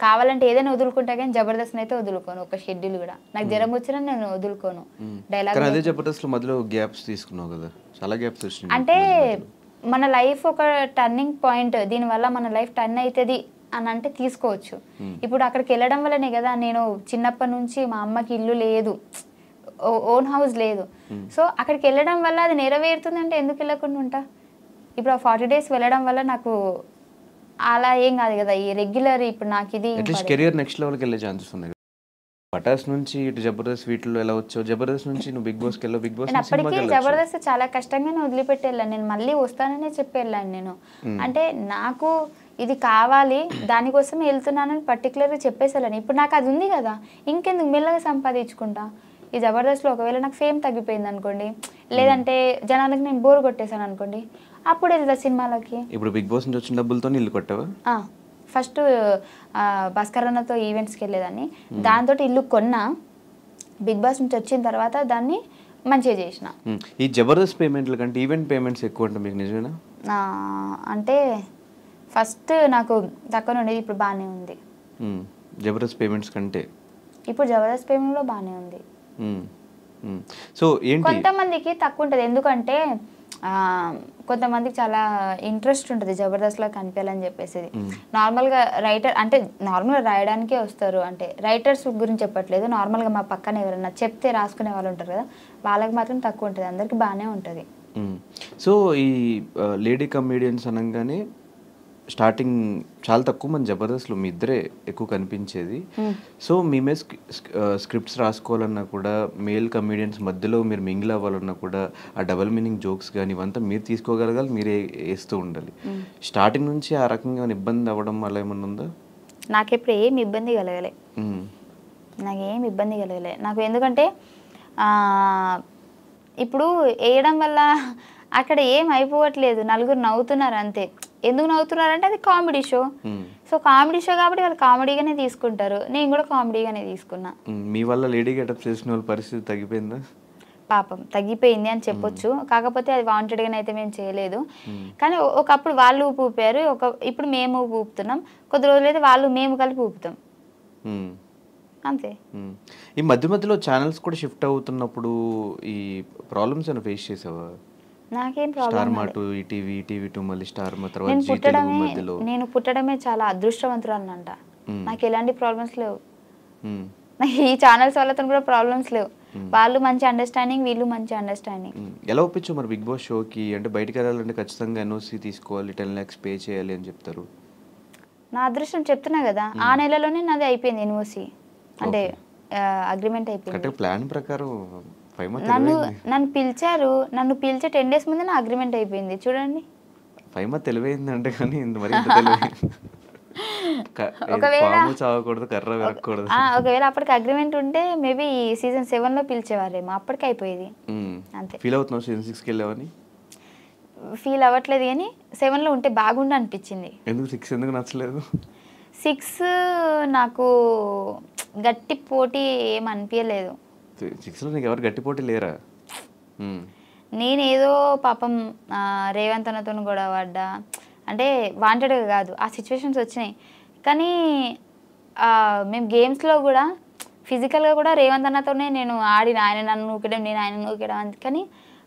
కావాలంటే ఏదైనా వదులుకుంటా, కానీ జబర్దస్త్ అయితే వదులుకోను, ఒక షెడ్యూల్ కూడా. నాకు జ్వరం వచ్చినా నేను వదులుకోను డైలాగ్. అదే జబర్దస్త్ మధ్యలో గ్యాప్స్ తీసుకున్నావు కదా, చాలా గ్యాప్స్ వచ్చినాయి. అంటే మన లైఫ్ ఒక టర్నింగ్ పాయింట్, దీనివల్ల మన లైఫ్ టర్న్ అవుతుంది అని అంటే తీసుకోవచ్చు. ఇప్పుడు అక్కడికి వెళ్ళడం వల్లనే కదా నేను చిన్నప్పటి నుంచి మా అమ్మకి ఇల్లు లేదు, ఓన్ హౌస్ లేదు, సో అక్కడికి వెళ్ళడం వల్ల అది నెరవేరుతుంది అంటే ఎందుకు వెళ్ళకుండా ఉంటా. ఇప్పుడు ఆ 40 days వెళ్ళడం వల్ల నాకు అలా ఏం కాదు కదా, ఈ రెగ్యులర్ ఇప్పుడు నాకు ఇది కెరియర్ నెక్స్ట్ లెవెల్కి వెళ్ళే ఛాన్సెస్ ఉన్నాయి. పటాస్ నుంచి ఇటు జబర్దస్త్ వీటిలో ఎలా వచ్చావు, జబర్దస్త్ నుంచి నువ్వు బిగ్ బాస్కి వెళ్ళావు, బిగ్ బాస్ అప్పటికి జబర్దస్త్ చాలా కష్టంగానే వదిలిపెట్టి వెళ్ళాను నేను, మళ్ళీ వస్తాననే చెప్పి వెళ్ళాను నేను. అంటే నాకు ఇది కావాలి దానికోసం వెళ్తున్నానని పర్టికులర్గా చెప్పేసాను. ఇప్పుడు నాకు అది ఉంది కదా, ఇంకెందుకు మెల్లగా సంపాదించుకుంటా. ఈ జబర్దస్త్లో ఒకవేళ నాకు ఫేమ్ తగ్గిపోయింది అనుకోండి, లేదంటే జనాలకు నేను బోర్ కొట్టేశాను అనుకోండి, అప్పుడు వెళ్తా సినిమాలకి. ఇప్పుడు బిగ్ బాస్ నుంచి వచ్చిన డబ్బులతో ఇల్లు కొట్టావా? ఫస్ట్ భాస్కర్ అన్నతో ఈవెంట్స్కి వెళ్ళేదాన్ని, దాంతో ఇల్లు కొన్నా. బిగ్ బాస్ నుంచి వచ్చిన తర్వాత దాన్ని మంచిగా చేసిన. ఈ జబర్దస్త్ పేమెంట్ల కంటే ఈవెంట్ పేమెంట్స్ ఎక్కువ అంటే మీకు నిజమేనా? అంటే ఫస్ట్ నాకు తక్కువ ఉండేది, ఇప్పుడు బాగానే ఉంది. జబర్దస్త్ పేమెంట్స్ కంటే ఇప్పుడు జబర్దస్త్ పేమెంట్లో బాగానే ఉంది. సో ఏంటి కొంతమందికి తక్కువ ఉంటుంది, ఎందుకంటే కొంతమందికి చాలా ఇంట్రెస్ట్ ఉంటుంది జబర్దస్త్లో కనిపించాలని చెప్పేసి. నార్మల్గా రైటర్ అంటే నార్మల్గా రాయడానికే వస్తారు, అంటే రైటర్స్ గురించి చెప్పట్లేదు, నార్మల్గా మా పక్కన ఎవరైనా చెప్తే రాసుకునే వాళ్ళు ఉంటారు కదా, వాళ్ళకి మాత్రం తక్కువ ఉంటుంది, అందరికి బాగానే ఉంటుంది. సో ఈ లేడీ కమేడియన్స్ అనగానే స్టార్టింగ్ చాలా తక్కువ మంది జబర్దస్త్లో మీ ఇద్దరే ఎక్కువ కనిపించేది. సో మేమే స్క్రిప్ట్స్ రాసుకోవాలన్నా కూడా, మేల్ కమేడియన్స్ మధ్యలో మీరు మింగిల్ అవ్వాలన్నా కూడా, ఆ డబల్ మీనింగ్ జోక్స్ కానీ ఇవంతా మీరు తీసుకోగలగాలి, మీరే వేస్తూ ఉండాలి. స్టార్టింగ్ నుంచి ఆ రకంగా ఇబ్బంది అవ్వడం అలా ఏమన్నా ఉందా? నాకెప్పుడు ఏమి ఇబ్బంది కలగలే, నాకేం ఇబ్బంది కలగలే నాకు. ఎందుకంటే ఇప్పుడు వేయడం వల్ల అక్కడ ఏం అయిపోవట్లేదు, నలుగురు నవ్వుతున్నారు అంతే. ఎందుకు నవ్వుతున్నారు అంటే అది comedy show, so comedy show కాబట్టి వాళ్ళు కామెడీగానే తీసుకుంటారు, నేను కూడా కామెడీగానే తీసుకున్నా. మీ వల్ల లేడీ గెటప్ చేసిన వాళ్ళ పరిస్థితి తగ్గిపోయిందా? పాపం తగ్గిపోయింది అని చెప్పొచ్చు, కాకపోతే అది వాంటెడ్గానే అయితే మేము చేయలేదు. కానీ ఒకప్పుడు వాళ్ళు ఊపి ఊపారు, ఇప్పుడు మేము ఊపుతున్నాం, కొద్ది రోజులైతే వాళ్ళు మేము కలిపి ఊపుతాం అంతే. ఈ మధ్య మధ్యలో ఛానల్స్ కూడా షిఫ్ట్ అవుతున్నప్పుడు ఈ ప్రాబ్లమ్స్ ఏమైనా ఫేస్ చేసావా? నాకేం ప్రాబ్లం, నేను పుట్టడమే చాలా అదృష్టవంతురాలనంట, నాకు ఎలాంటి ప్రాబ్లమ్స్ లేవు. నాకు ఈ ఛానల్స్ వాళ్ళతో కూడా ప్రాబ్లమ్స్ లేవు, వాళ్ళు మంచి అండర్స్టాండింగ్, వీళ్ళు మంచి అండర్స్టాండింగ్. ఎలా ఒప్పించు మరి బిగ్ బాస్ షోకి? అంటే బయటకు వెళ్ళాలంటే ఖచ్చితంగా ఎన్ఓసి తీసుకోవాలి, 10 lakhs పే చేయాలి అని చెప్తారు. నా అదృష్టం చెప్తున్నా కదా, ఆ నెలలోనే నాది అయిపోయింది ఎన్ఓసి, అంటే అగ్రిమెంట్ అయిపోయింది. ప్లాన్ ప్రకారం నన్ను పిలిచారు, నన్ను పిలిచే 10 days ముందే నా అగ్రిమెంట్ అయిపోయింది. చూడండి ఫైమా తెలివైంది అంటే, కానీ ఒకవేళ అప్పటికి అగ్రిమెంట్ ఉంటే మేబీ సీజన్ 7లో పిలిచేవారేమో, అప్పటికి అయిపోయేది అంతే. ఫీల్ అవుతున్నావు సీజన్ 6కి వెళ్ళావని? ఫీల్ అవ్వట్లేదు, కానీ 7లో ఉంటే బాగుండు అనిపించింది. ఎందుకు 6 ఎందుకు నచ్చలేదు? 6 నాకు గట్టి పోటీ ఏం అనిపించలేదు. 6లో నీకు ఎవరు గట్టి పోటీ లేరా? నేనేదో పాపం రేవంత్ అన్నతో గొడవ పడ్డా, అంటే వాంటెడ్గా కాదు, ఆ సిచ్యువేషన్స్ వచ్చినాయి. కానీ మేము గేమ్స్లో కూడా ఫిజికల్గా కూడా రేవంత్ అన్నతోనే నేను ఆడిన, ఆయన నన్ను నూకడం, నేను ఆయన నూకడం, కానీ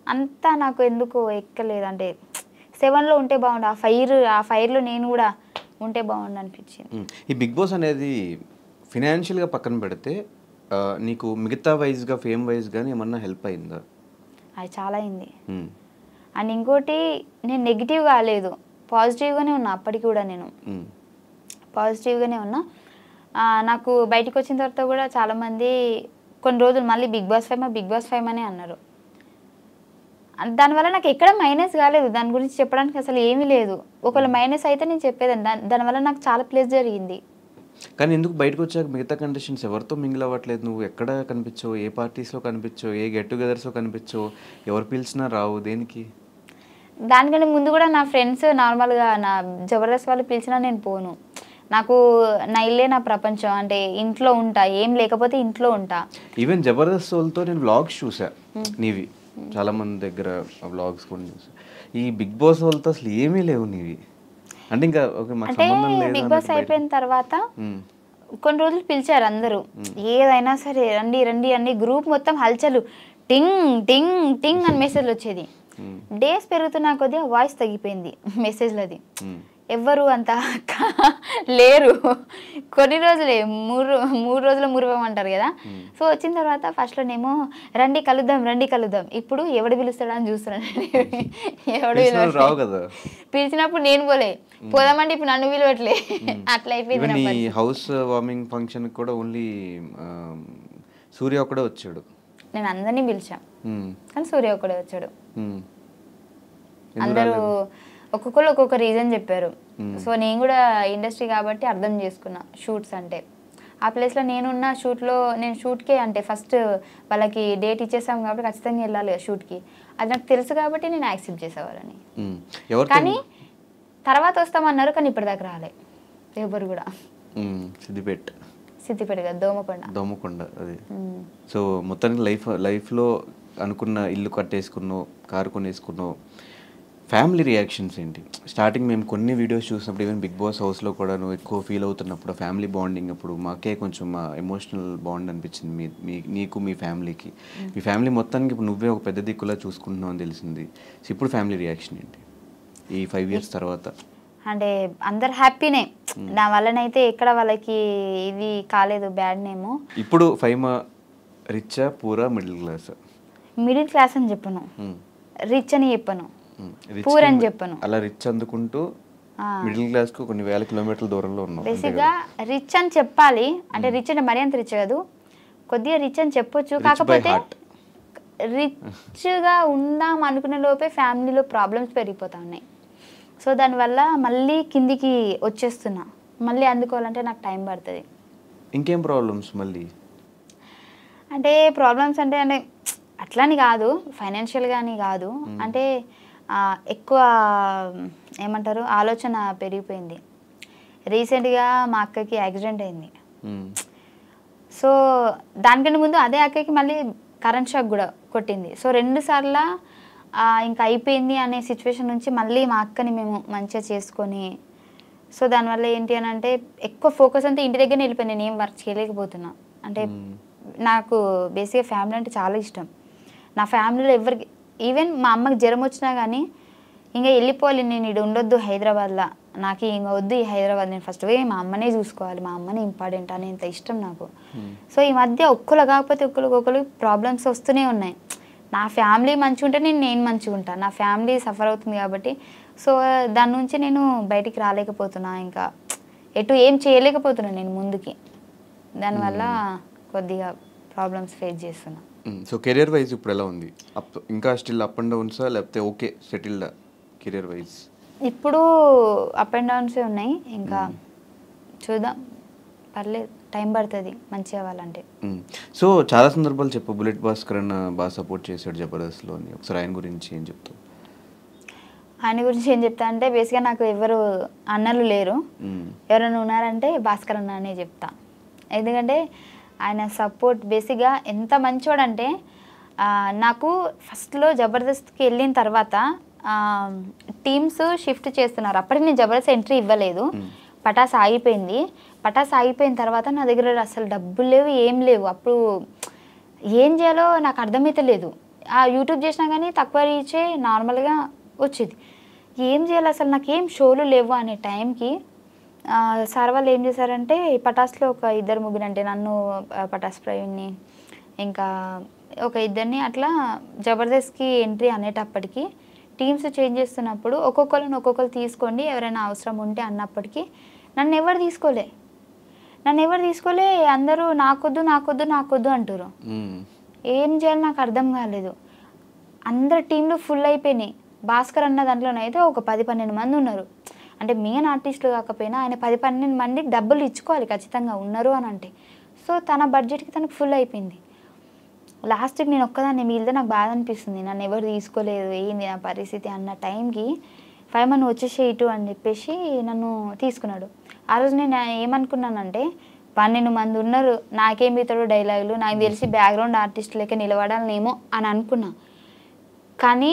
అంతా నాకు ఎందుకు ఎక్కలేదు. అంటే 7లో ఉంటే బాగుండు, ఆ ఫైర్లో నేను కూడా ఉంటే బాగుండు అనిపించింది. ఈ బిగ్ బాస్ అనేది ఫినాన్షియల్గా పక్కన పెడితే నీకు మిగతా వైజ్గా ఫేమ్ వైజ్ కానీ ఏమన్నా హెల్ప్ అయిందా? అది చాలా అయింది. అండ్ ఇంకోటి, నేను నెగిటివ్ కాలేదు, పాజిటివ్గానే ఉన్నా. అప్పటికి కూడా నేను పాజిటివ్గానే ఉన్నా. నాకు బయటకు వచ్చిన తర్వాత కూడా చాలామంది కొన్ని రోజులు మళ్ళీ బిగ్ బాస్ ఫైమ్ అనే అన్నారు. దానివల్ల నాకు ఎక్కడ మైనస్ కాలేదు, దాని గురించి చెప్పడానికి అసలు ఏమీ లేదు. ఒకవేళ మైనస్ అయితే నేను చెప్పేదాన్ని. దానివల్ల నాకు చాలా ప్లస్ జరిగింది. కానీ ఎందుకు బయటకు వచ్చాక మిగతా కండిషన్స్ ఎవరితో మింగిల్ అవ్వట్లేదు? నువ్వు ఎక్కడ కనిపించవు, ఏ పార్టీస్లో కనిపించవు, ఏ గెట్ టుగెదర్స్లో కనిపించవు, ఎవరు పిలిచినా రావు, దేనికి? దానికంటే ముందు కూడా నా ఫ్రెండ్స్ నార్మల్గా నా జబర్దస్త్ వాళ్ళు పిలిచినా నేను పోను. నాకు నా ఇల్లే నా ప్రపంచం. అంటే ఇంట్లో ఉంటా, ఏం లేకపోతే ఇంట్లో ఉంటా. ఈవెన్ జబర్దస్త్ వాళ్ళతో నేను వ్లాగ్స్ చూసా నీవి, చాలా మంది దగ్గర వ్లాగ్స్ కూడా చూసా. ఈ బిగ్ బాస్ వాళ్ళతో అసలు ఏమీ లేవు నీవి. అంటే ఇంకా అంటే బిగ్ బాస్ అయిపోయిన తర్వాత కొన్ని రోజులు పిలిచారు అందరూ, ఏదైనా సరే రండి రండి అని. గ్రూప్ మొత్తం హల్చలు, టింగ్ టింగ్ టింగ్ అని మెసేజ్లు వచ్చేది. డేస్ పెరుగుతున్నా కొద్దీ వాయిస్ తగ్గిపోయింది మెసేజ్లది. ఎవ్వరు అంత లేరు. కొన్ని రోజులే, మూడు రోజులు మురిపమంటారు కదా. సో వచ్చిన తర్వాత ఫస్ట్లోనేమో రండి కలుద్దాం. ఇప్పుడు ఎవడు పిలుస్తాడా అని చూస్తున్నాను. ఎవడు పిలిచినప్పుడు నేను పోదామంటే ఇప్పుడు నన్ను పిలవట్లే. అట్లా అయిపోయింది. హౌస్ వార్మింగ్ ఫంక్షన్ కూడా ఓన్లీ సూర్య ఒక్కడే వచ్చాడు. నేను అందరినీ పిలిచా, కానీ సూర్య ఒక్కడే వచ్చాడు. అందరూ ఒక్కొక్కరు ఒక్కొక్క రీజన్ చెప్పారు. సో నేను కూడా ఇండస్ట్రీ కాబట్టి అర్థం చేసుకున్నా. షూట్స్ అంటే ఆ ప్లేస్లో నేనున్న నేను షూట్కే అంటే ఫస్ట్ వాళ్ళకి డేట్ ఇచ్చేసాం కాబట్టి ఖచ్చితంగా వెళ్ళాలి షూట్కి. అది నాకు తెలుసు కాబట్టి నేను యాక్సెప్ట్ చేసేవాళ్ళని. కానీ తర్వాత వస్తామన్నారు, కానీ ఇప్పటిదాకా రాలే ఎవరు కూడా. సిద్దిపేట కదా, దోమకొండ అది. సో మొత్తానికి లైఫ్లో అనుకున్న ఇల్లు కట్టేసుకున్నావు, కారు కొనేసుకున్నావు. ఫ్యామిలీ రియాక్షన్స్ ఏంటి? స్టార్టింగ్ మేము కొన్ని వీడియోస్ చూసినప్పుడు, ఈవెన్ బిగ్ బాస్ హౌస్లో కూడా నువ్వు ఎక్కువ ఫీల్ అవుతున్నప్పుడు, ఫ్యామిలీ బాండింగ్ అప్పుడు మాకే కొంచెం ఎమోషనల్ బాండ్ అనిపించింది నీకు మీ ఫ్యామిలీకి. మీ ఫ్యామిలీ మొత్తానికి ఇప్పుడు నువ్వే ఒక పెద్ద దిక్కులా చూసుకుంటున్నావు అని తెలిసింది. ఇప్పుడు ఫ్యామిలీ రియాక్షన్ ఏంటి ఈ 5 years తర్వాత? అంటే అందరు హ్యాపీనే, నా వల్లనైతే ఎక్కడ వాళ్ళకి ఇది కాలేదు బ్యాడ్ నేమ్. ఇప్పుడు ఫైమా రిచ్చా పూరా మిడిల్ క్లాస్? మిడిల్ క్లాస్ అని చెప్పను, రిచ్ అని చెప్పను, పూర్ అని చెప్పను. అలా రిచ్ అందుకుంటూ మిడిల్ క్లాస్ కు కొన్ని వేల కిలోమీటర్ల దూరంలో ఉన్నాం. బేసిక్ గా రిచ్ అని చెప్పాలి. అంటే రిచ్ అంటే మరీ అంత రిచ్ కాదు, కొద్దిగా రిచ్ అని చెప్పొచ్చు. కాకపోతే రిచ్ గా ఉందాం అనుకునే లోపే ఫ్యామిలీలో ప్రాబ్లమ్స్ పెరిగిపోతా ఉన్నాయి. సో దానివల్ల మళ్ళీ కిందికి వచ్చేస్తున్నా. మళ్ళీ అందుకోవాలంటే నాకు టైం పడుతుంది. ఇంకేం ప్రాబ్లమ్స్ మళ్ళీ? అంటే ప్రాబ్లమ్స్ అంటే అట్లని కాదు, ఫైనాన్షియల్గా అని కాదు, అంటే ఎక్కువ ఏమంటారు ఆలోచన పెరిగిపోయింది. రీసెంట్గా మా అక్కకి యాక్సిడెంట్ అయింది. సో దానికంటే ముందు అదే అక్కకి మళ్ళీ కరెంట్ షాక్ కూడా కొట్టింది. సో 2 సార్లు ఇంకా అయిపోయింది అనే సిచ్యువేషన్ నుంచి మళ్ళీ మా అక్కని మేము మంచిగా చేసుకొని, సో దానివల్ల ఏంటి అని అంటే ఎక్కువ ఫోకస్ అంతా ఇంటి దగ్గరనే వెళ్ళిపోయింది. నేను ఏం వర్క్ చేయలేకపోతున్నా. అంటే నాకు బేసిక్గా ఫ్యామిలీ అంటే చాలా ఇష్టం. నా ఫ్యామిలీలో ఎవరికి, ఈవెన్ మా అమ్మకి జ్వరం వచ్చినా కానీ ఇంకా వెళ్ళిపోవాలి, నేను ఇక్కడ ఉండొద్దు హైదరాబాద్లో, నాకు ఇంకా వద్దు ఈ హైదరాబాద్, నేను ఫస్ట్ పోయి మా అమ్మనే చూసుకోవాలి, మా అమ్మనే ఇంపార్టెంట్ అని ఇంత ఇష్టం నాకు. సో ఈ మధ్య ఒక్కరు కాకపోతే ఒక్కరు ప్రాబ్లమ్స్ వస్తూనే ఉన్నాయి. నా ఫ్యామిలీ మంచిగా ఉంటే నేను మంచిగా ఉంటాను, నా ఫ్యామిలీ సఫర్ అవుతుంది కాబట్టి. సో దాని నుంచి నేను బయటికి రాలేకపోతున్నా, ఇంకా ఎటు ఏం చేయలేకపోతున్నాను నేను ముందుకి. దానివల్ల కొద్దిగా ప్రాబ్లమ్స్ ఫేస్ చేస్తున్నా. సో కెరియర్ వైజ్ ఇప్పుడు ఎలా ఉంది? ఇంకా స్టిల్ అప్ అండ్ డౌన్సా లేకపోతే ఓకే సెటిల్డ్ కెరియర్ వైజ్? ఇప్పుడు అప్ అండ్ డౌన్సే ఉన్నాయి. ఇంకా చూద్దాం, పర్లేదు, టైం పడుతుంది మంచిగా అవ్వాలంటే. సో చాలా సందర్భాలు చెప్పు, బుల్లెట్ భాస్కర్ అన్న బాగా సపోర్ట్ చేశాడు జబర్దస్త్లో అని. ఒకసారి ఆయన గురించి ఏం చెప్తావు? ఆయన గురించి ఏం చెప్తా అంటే బేసిక్గా నాకు ఎవరు అన్నలు లేరు. ఎవరైనా ఉన్నారంటే భాస్కర్ అన్న అనే చెప్తా. ఎందుకంటే ఆయన సపోర్ట్ బేసిక్గా ఎంత మంచోడంటే, నాకు ఫస్ట్లో జబర్దస్త్కి వెళ్ళిన తర్వాత టీమ్స్ షిఫ్ట్ చేస్తున్నారు. అప్పటికి నేను జబర్దస్త్ ఎంట్రీ ఇవ్వలేదు, పటాస్ ఆగిపోయింది. పటాస్ ఆగిపోయిన తర్వాత నా దగ్గర అసలు డబ్బులు లేవు, ఏం లేవు. అప్పుడు ఏం చేయాలో నాకు అర్థమైతే లేదు. యూట్యూబ్ చేసినా కానీ తక్కువ రీచే నార్మల్గా వచ్చేది. ఏం చేయాలి అసలు, నాకేం షోలు లేవు అనే టైంకి సార్ వాళ్ళు ఏం చేశారంటే పటాస్లో ఒక ఇద్దరు ముగ్గురు అంటే నన్ను పటాస్ ప్రవీణ్ని ఇంకా ఒక ఇద్దరిని అట్లా జబర్దస్త్కి ఎంట్రీ అనేటప్పటికి టీమ్స్ చేంజ్ చేస్తున్నప్పుడు ఒక్కొక్కరు తీసుకోండి ఎవరైనా అవసరం ఉంటే అన్నప్పటికీ నన్ను ఎవరు తీసుకోలే అందరూ నాకొద్దు అంటారు. ఏం చేయాలి నాకు అర్థం కాలేదు. అందరు టీంలు ఫుల్ అయిపోయినాయి. భాస్కర్ అన్న దాంట్లోనైతే ఒక 10-12 మంది ఉన్నారు. అంటే మెయిన్ ఆర్టిస్టులు కాకపోయినా ఆయన 10-12 మందికి డబ్బులు ఇచ్చుకోవాలి ఖచ్చితంగా ఉన్నారు అని అంటే. సో తన బడ్జెట్కి తనకు ఫుల్ అయిపోయింది. లాస్ట్కి నేను ఒక్కదాన్ని మిగిలితే నాకు బాధ అనిపిస్తుంది. నన్ను ఎవరు తీసుకోలేదు, ఏంది నా పరిస్థితి అన్న టైంకి 5 మంది వచ్చేసే ఇటు అని చెప్పేసి నన్ను తీసుకున్నాడు. ఆ రోజు నేను ఏమనుకున్నానంటే 12 మంది ఉన్నారు, నాకేం మిగతాడు డైలాగులు, నాకు తెలిసి బ్యాక్గ్రౌండ్ ఆర్టిస్ట్ లెక్క నిలబడాలనేమో అని అనుకున్నా. కానీ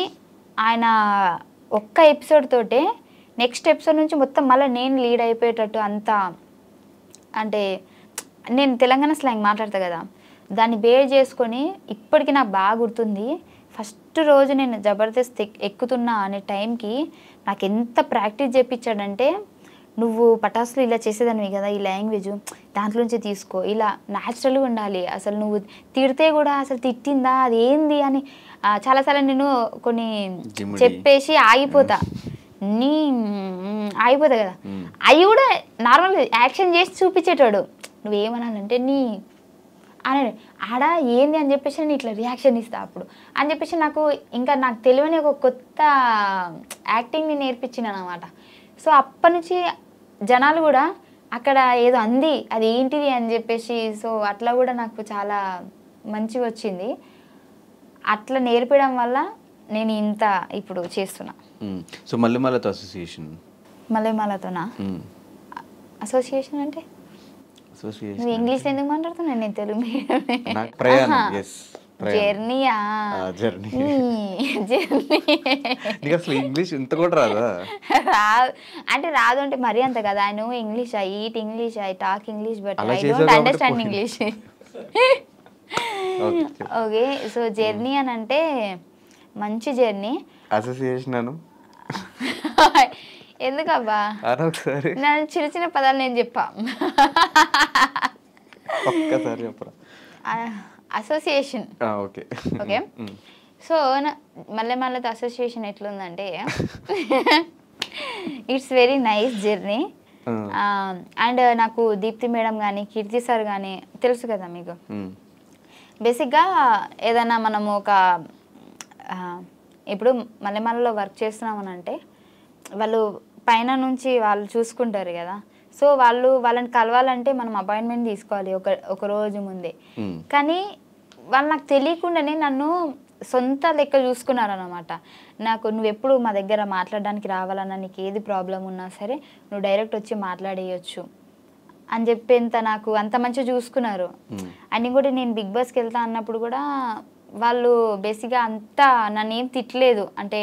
ఆయన ఒక్క ఎపిసోడ్ తోటే నెక్స్ట్ ఎపిసోడ్ నుంచి మొత్తం మళ్ళీ నేను లీడ్ అయిపోయేటట్టు అంతా, అంటే నేను తెలంగాణ స్లాంగ్ మాట్లాడతా కదా, దాన్ని బేర్ చేసుకొని ఇప్పటికీ నాకు బాగా గుర్తుంది. ఫస్ట్ రోజు నేను జబర్దస్త్ ఎక్కుతున్నా అనే టైంకి నాకు ఎంత ప్రాక్టీస్ చేయించాడంటే, నువ్వు పటాసులు ఇలా చేసేదానివి కదా, ఈ లాంగ్వేజ్ దాంట్లోంచి తీసుకో, ఇలా న్యాచురల్గా ఉండాలి, అసలు నువ్వు తిడితే కూడా అసలు తిట్టిందా అది ఏంది అని చాలాసార్లు నేను కొన్ని చెప్పేసి ఆగిపోతా కదా, అవి కూడా నార్మల్గా యాక్షన్ చేసి చూపించేటాడు. నువ్వేమనాలంటే అని ఆడ ఏంది అని చెప్పేసి నేను ఇట్లా రియాక్షన్ ఇస్తా అప్పుడు అని చెప్పేసి నాకు తెలియని ఒక కొత్త యాక్టింగ్ని నేర్పించినాను అనమాట. సో అప్పటి నుంచి జనాలు కూడా అక్కడ ఏదో అంది అది ఏంటిది అని చెప్పేసి, సో అట్లా కూడా నాకు చాలా మంచిగా వచ్చింది. అట్లా నేర్పడం వల్ల నేను ఇంత ఇప్పుడు చేస్తున్నా. సో మల్లెమాలతో అసోసియేషన్, మల్లెమాలతోనా అసోసియేషన్ అంటే నువ్వు ఇంగ్లీష్ ఎందుకు మాట్లాడుతున్నా, నేను తెలుగు జర్నీయా జర్నీ అసలు ఇంగ్లీష్ ఇంత కూడా రాదా? రాదు అంటే మరీ అంత కదా. I know English, I eat English, I talk English, but I don't understand English. Okay, so journey అని అంటే మంచి జర్నీ. అసోసియేషన్ అను ఎందుకబ్బా ఒకసారి నన్ను చిన్న చిన్న పదాలు నేను చెప్పా. ఒక్కసారి చెప్పరా. అసోసియేషన్. ఓకే ఓకే, సో మల్లెమాలతో అసోసియేషన్ ఎట్లుందంటే it's very nice journey. And నాకు దీప్తి మేడం కానీ కీర్తి సార్ కానీ తెలుసు కదా మీకు. బేసిక్గా ఏదైనా మనము ఒక ఇప్పుడు మల్లెమాలలో వర్క్ చేస్తున్నామని అంటే వాళ్ళు పైన నుంచి వాళ్ళు చూసుకుంటారు కదా. సో వాళ్ళని కలవాలంటే మనం అపాయింట్మెంట్ తీసుకోవాలి ఒక రోజు ముందే. కానీ వాళ్ళు నాకు తెలియకుండానే నన్ను సొంత లెక్క చూసుకున్నారనమాట. నువ్వు ఎప్పుడు మా దగ్గర మాట్లాడడానికి రావాలన్నా, నీకు ఏది ప్రాబ్లం ఉన్నా సరే నువ్వు డైరెక్ట్ వచ్చి మాట్లాడేయచ్చు అని చెప్పేంత నాకు అంత మంచిగా చూసుకున్నారు. అండ్ ఇంకోటి నేను బిగ్ బాస్కి వెళ్తా అన్నప్పుడు కూడా వాళ్ళు బేసిక్గా అంతా నన్ను ఏం తిట్టలేదు. అంటే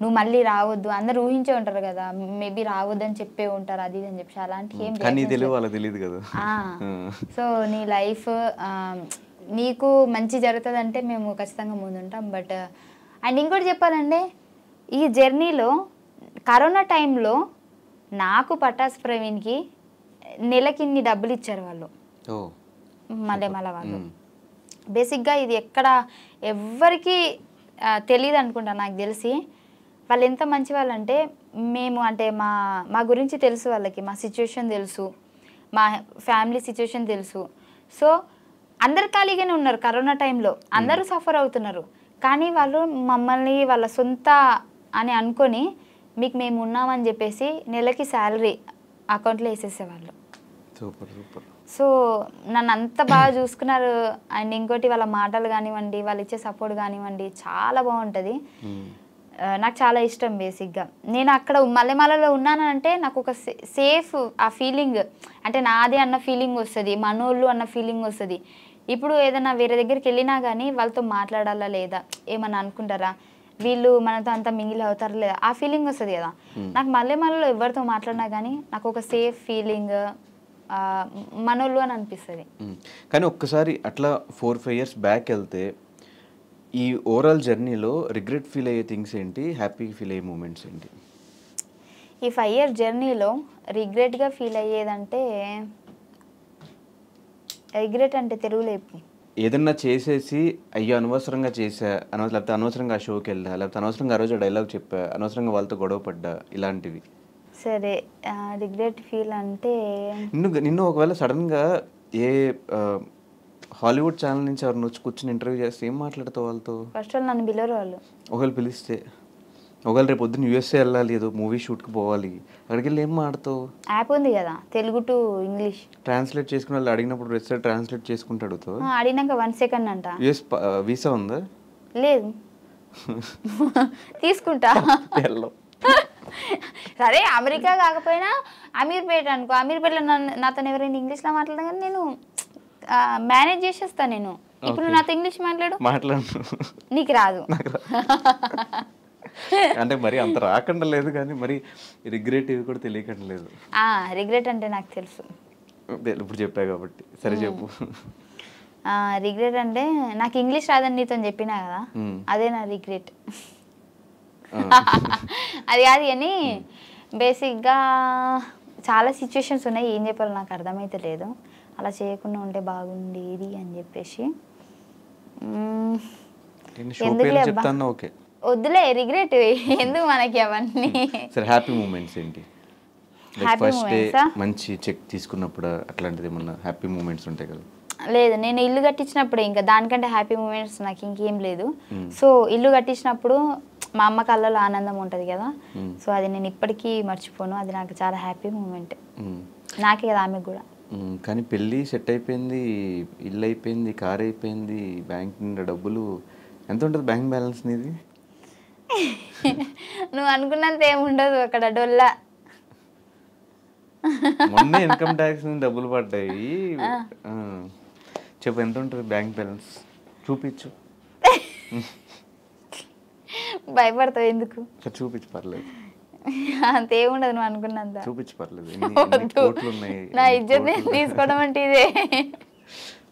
నువ్వు మళ్ళీ రావద్దు, అందరు ఊహించే ఉంటారు కదా, మేబీ రావద్దు అని చెప్పే ఉంటారు అది అని చెప్పి, అలాంటి ఏం తెలియదు కదా. సో నీ లైఫ్ నీకు మంచి జరుగుతుంది అంటే మేము ఖచ్చితంగా ముందుంటాం. బట్ అండ్ ఇంకోటి చెప్పాలంటే ఈ జర్నీలో కరోనా టైంలో నాకు పటాస్ ప్రవీణ్కి నెలకి ఇన్ని డబ్బులు ఇచ్చారు వాళ్ళు, మల్లెమాల వాళ్ళు. బేసిక్గా ఇది ఎక్కడ ఎవ్వరికి తెలియదు అనుకుంటా. నాకు తెలిసి వాళ్ళు ఎంత మంచి వాళ్ళు అంటే, మేము అంటే మా గురించి తెలుసు వాళ్ళకి, మా సిచ్యువేషన్ తెలుసు, మా ఫ్యామిలీ సిచ్యువేషన్ తెలుసు. సో అందరు ఖాళీగానే ఉన్నారు కరోనా టైంలో, అందరూ సఫర్ అవుతున్నారు. కానీ వాళ్ళు మమ్మల్ని వాళ్ళ సొంత అని అనుకొని మీకు మేము ఉన్నామని చెప్పేసి నెలకి శాలరీ అకౌంట్లో వేసేసేవాళ్ళు. సో నన్ను అంత బాగా చూసుకున్నారు. అండ్ ఇంకోటి వాళ్ళ మాటలు కానివ్వండి, వాళ్ళు ఇచ్చే సపోర్ట్ కానివ్వండి చాలా బాగుంటుంది. నాకు చాలా ఇష్టం. బేసిక్గా నేను అక్కడ మల్లెమాలలో ఉన్నానంటే నాకు ఒక సేఫ్ ఆ ఫీలింగ్, అంటే నాదే అన్న ఫీలింగ్ వస్తుంది, మనోళ్ళు అన్న ఫీలింగ్ వస్తుంది. ఇప్పుడు ఏదైనా వేరే దగ్గరికి వెళ్ళినా కానీ వాళ్ళతో మాట్లాడాలా లేదా, ఏమన్నా అనుకుంటారా, వీళ్ళు మనతో అంతా మింగిల్ అవుతారా లేదా, ఆ ఫీలింగ్ వస్తుంది కదా. నాకు మల్లెమాలలో ఎవరితో మాట్లాడినా కానీ నాకు ఒక సేఫ్ ఫీలింగ్, మనోళ్ళు అని అనిపిస్తుంది. కానీ ఒక్కసారి అట్లా 4-5 years బ్యాక్ వెళ్తే ఈ ఓవరాల్ జర్నీలో రిగ్రెట్ ఫీల్ అయ్యే థింగ్స్ ఏంటి, హ్యాపీ ఫీల్ అయ్యే మూమెంట్స్ ఏంటి? ఈ 5 ఇయర్ జర్నీలో రిగ్రెట్గా ఫీల్ అయ్యేదంటే, రిగ్రెట్ అంటే తెలుగులో చెప్పు. ఏదన్నా చేసేసి అయ్యో అనవసరంగా చేసా లేకపోతే అనవసరంగా ఆ షోకి వెళ్ళా, లేకపోతే అనవసరంగా ఆ రోజు డైలాగ్ చెప్పా, అనవసరంగా వాళ్ళతో గొడవ పడ్డా, ఇలాంటివి. సరే, రిగ్రెట్ ఫీల్ అంటే నిన్ను ఒకవేళ సడన్గా ఏ హాలీవుడ్ ఛానల్ నుంచి ఎవరిని వచ్చి కూర్చొని ఇంటర్వ్యూ చేస్తే ఏం మాట్లాడతావు వాళ్ళతో? ఫస్ట్ వాళ్ళు నన్ను పిలవరు వాళ్ళు. ఒకవేళ పిలిస్తే, ఒకవేళ రేపు పొద్దున్న యూఎస్ఏ వెళ్ళాలి, ఏదో మూవీ షూట్కి పోవాలి, అక్కడికి వెళ్ళి ఏం మాడతావు? యాప్ ఉంది కదా తెలుగు టు ఇంగ్లీష్, ట్రాన్స్లేట్ చేసుకుని వాళ్ళు అడిగినప్పుడు రెస్ట్ ట్రాన్స్లేట్ చేసుకుంటూ అడుగుతావు. అడిగినాక 1 సెకండ్ అంట. యూఎస్ వీసా ఉందా? లేదు. తీసుకుంటా. సరే అమెరికా కాకపోయినా అమీర్పేట అనుకో, అమీర్పేటలో నాతో ఎవరైనా ఇంగ్లీష్లో మాట్లాడడం కానీ నేను మేనేజ్ చేసేస్తా. నేను ఇప్పుడు నాతో ఇంగ్లీష్ మాట్లాడు, నీకు రాదు. అంటే మరి అంత రాకుండా లేదు కానీ మరి రిగ్రెట్ ఇవి కూడా తెలియకుండా లేదు. రిగ్రెట్ అంటే నాకు తెలుసు, ఇప్పుడు చెప్పా కాబట్టి. సరే చెప్పు. రిగ్రెట్ అంటే నాకు ఇంగ్లీష్ రాదని నీతో చెప్పినా కదా, అదే నా రిగ్రెట్. అది కాదు కానీ బేసిక్గా చాలా సిచ్యువేషన్స్ ఉన్నాయి, ఏం చెప్పాలో నాకు అర్థమైతే లేదు. అలా చేయకుండా ఉంటే బాగుండేది అని చెప్పేసి. వద్దులే రిగ్రెట్, ఎందుకు మనకి అవన్నీ. సరే హ్యాపీ మూమెంట్స్ ఏంటి? ఫస్ట్ డే మంచి చెక్ తీసుకున్నప్పుడు అట్లాంటిది ఏమన్నా హ్యాపీ మూమెంట్స్ ఉంటాయి కదా? లేదు, నేను ఇల్లు కట్టించినప్పుడే, ఇంకా దానికంటే హ్యాపీ మూమెంట్స్ నాకు ఇంకేం లేదు. సో ఇల్లు కట్టించినప్పుడు మా అమ్మ కళ్ళలో ఆనందం ఉంటుంది కదా, సో అది నేను ఇప్పటికీ మర్చిపోను. అది నాకు చాలా హ్యాపీ మూమెంట్, నాకే కదా ఆమెకు కూడా. కానీ పెళ్ళి సెట్ అయిపోయింది, ఇల్లు అయిపోయింది, కార్ అయిపోయింది, బ్యాంక్ నిండా డబ్బులు. ఎంత ఉంటుంది బ్యాంక్ బ్యాలెన్స్ నీది? నువ్వు అనుకున్నంత ఏముండదు అక్కడ, డొల్లా. మొన్న ఇన్కమ్ ట్యాక్స్ నుంచి డబ్బులు పడ్డాయి. చెప్పు ఎంత ఉంటుంది బ్యాంక్ బ్యాలెన్స్? చూపించు. భయపడతావు ఎందుకు? చూపించు, పర్లేదు. అంతేముండదు నువ్వు అనుకున్నంత. చూపించు, పర్లేదు. నా ఇజ్జత్ తీసుకోవడం అంటే ఇదే.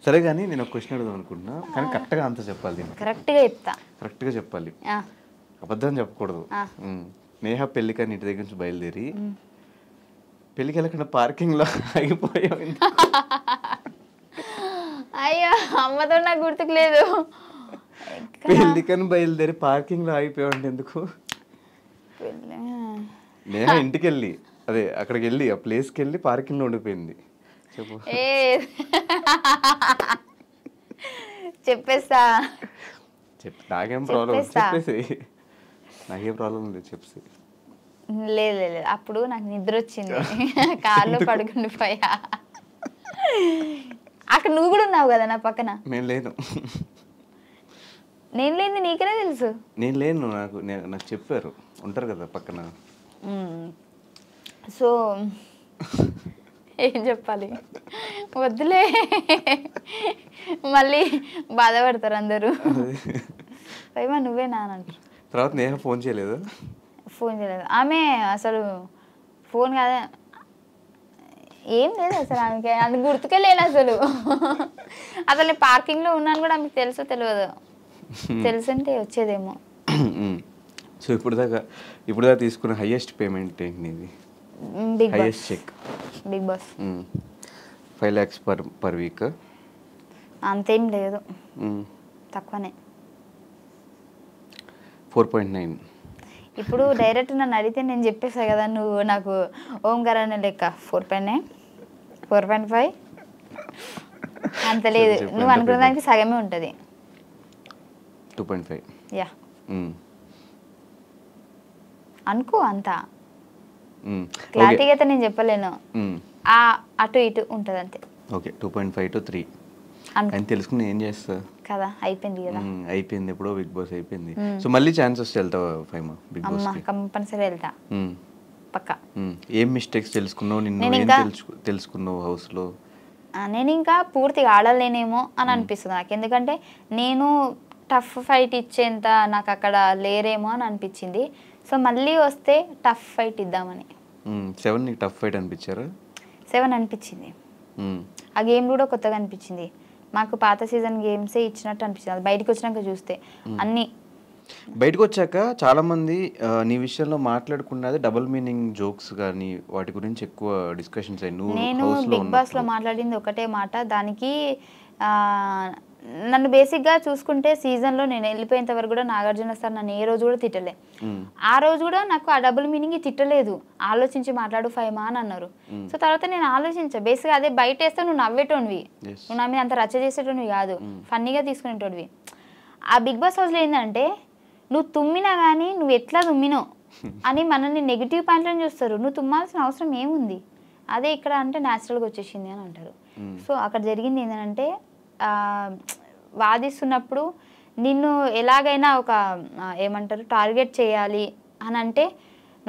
సరే కానీ నేను ఒక క్వశ్చన్ అడుగుదాం అనుకుంటున్నా, కానీ కరెక్ట్గా ఆన్సర్ చెప్పాలి. కరెక్ట్గా చెప్తా. కరెక్ట్గా చెప్పాలి, అబద్ధం చెప్పకూడదు. నేహ పెళ్ళికని ఇంటి దగ్గర నుంచి బయలుదేరి పెళ్ళికి వెళ్ళకుండా పార్కింగ్లో ఆగిపోయావు. అయ్యో అమ్మతో నాకు గుర్తుకు లేదు. పెళ్ళికని బయలుదేరి పార్కింగ్లో ఆగిపోయావు అంటే ఎందుకు? నేహ ఇంటికి వెళ్ళి అదే అక్కడికి వెళ్ళి ఆ ప్లేస్కి వెళ్ళి పార్కింగ్లో ఉండిపోయింది. చెప్పు. చెప్పేస్తా. నాకేం ప్రాబ్లం? చెప్పేసి. నాకేం ప్రాబ్లం లేదు, చెప్పేసి. లేదు లేదు, అప్పుడు నాకు నిద్ర వచ్చింది, కార్లో పడుకుండిపోయా. అక్కడ నువ్వు కూడా ఉన్నావు కదా నా పక్కన. నేను లేను. నేను లేదు నీకనే తెలుసు. నేను లేను, నాకు చెప్పారు, ఉంటారు కదా పక్కన. సో ఏం చెప్పాలి, వద్దులే, మళ్ళీ బాధపడతారు అందరూ. పైమా నువ్వే నానంటారు. తర్వాత నేహ ఫోన్ చేయలేదు? ఫోన్ చేయలేదు ఆమె, అసలు ఫోన్ కాదా ఏం లేదు అసలు ఆమెకి, అది గుర్తుకే లేను అసలు. అసలు నేను పార్కింగ్లో ఉన్నాను కూడా ఆమెకు తెలుసో తెలియదు, తెలుసుంటే వచ్చేదేమో. సో ఇప్పుడు దాకా తీసుకున్న హైయెస్ట్ పేమెంట్ ఏంటి నీది? Big highest check? Big boss 5 lakhs per week? అంతేం లేదు, తక్కువనే. 4.9. ఇప్పుడు డైరెక్ట్ నన్ను అడిగితే నేను చెప్పేసా కదా, నువ్వు నాకు ఓంకార్ అనే లెక్క 4.9 4.5 అంత లేదు. నువ్వు అనుకున్న దానికి సగమే ఉంటుంది. 2.5 యా అనుకో, అంతా క్లారిటీగా అయితే నేను చెప్పలేను, అటు ఇటు ఉంటుంది అంతే. ఓకే, 2.5 to 3 అని తెలుసుకుని ఏం చేస్తా కదా, అయిపోయింది కదా. అయిపోయింది, ఎప్పుడో బిగ్ బాస్ అయిపోయింది. సో మళ్ళీ ఛాన్స్ వస్తే వెళ్తావా ఫైమా బిగ్ బాస్? కంపల్సరీ వెళ్తా పక్కా. ఏం మిస్టేక్స్ తెలుసుకున్నావు, నిన్ను ఏం తెలుసుకున్నావు హౌస్లో? నేను ఇంకా పూర్తిగా ఆడలేనేమో అని అనిపిస్తుంది నాకు, ఎందుకంటే నేను టఫ్ ఫైట్ ఇచ్చేంత నాకు అక్కడ లేరేమో అని అనిపించింది. సో మళ్ళీ వస్తే టఫ్ ఫైట్ ఇద్దామని. 7 నీకు టఫ్ ఫైట్ అనిపించారా? 7 అనిపించింది. ఆ గేమ్ కూడా కొత్తగా అనిపించింది మాకు, పాత సీజన్ గేమ్సే ఇచ్చినట్టు అనిపించింది అది బయటకు వచ్చినాక చూస్తే. అన్ని బయటకు వచ్చాక చాలామంది నీ విషయంలో మాట్లాడుకున్నది డబుల్ మీనింగ్ జోక్స్ కానీ వాటి గురించి ఎక్కువ డిస్కషన్స్ అయ్యి నువ్వు నేను హౌస్లో బిగ్ బాస్లో మాట్లాడింది ఒకటే మాట. దానికి నన్ను బేసిక్గా చూసుకుంటే సీజన్లో నేను వెళ్ళిపోయేంత వరకు కూడా నాగార్జున సార్ నన్ను ఏ రోజు కూడా తిట్టలే. ఆ రోజు కూడా నాకు ఆ డబుల్ మీనింగ్ తిట్టలేదు. ఆలోచించి మాట్లాడు ఫైమా అని అన్నారు. సో తర్వాత నేను ఆలోచించా. బేసిక్గా అదే బయట వేస్తే నువ్వు నవ్వేటోనివి, నువ్వు నా మీద అంత రచ్చ చేసేటోనివి కాదు, ఫన్నీగా తీసుకునేటోనివి. ఆ బిగ్ బాస్ హౌస్లో ఏంటంటే నువ్వు తుమ్మినా కానీ నువ్వు ఎట్లా తుమ్మినావు అని మనల్ని నెగిటివ్ పాయింట్లను చూస్తారు. నువ్వు తుమ్మాల్సిన అవసరం ఏముంది, అదే ఇక్కడ అంటే న్యాచురల్గా వచ్చేసింది అని అంటారు. సో అక్కడ జరిగింది ఏంటంటే వాదిస్తున్నప్పుడు నిన్ను ఎలాగైనా ఒక ఏమంటారు టార్గెట్ చేయాలి అని అంటే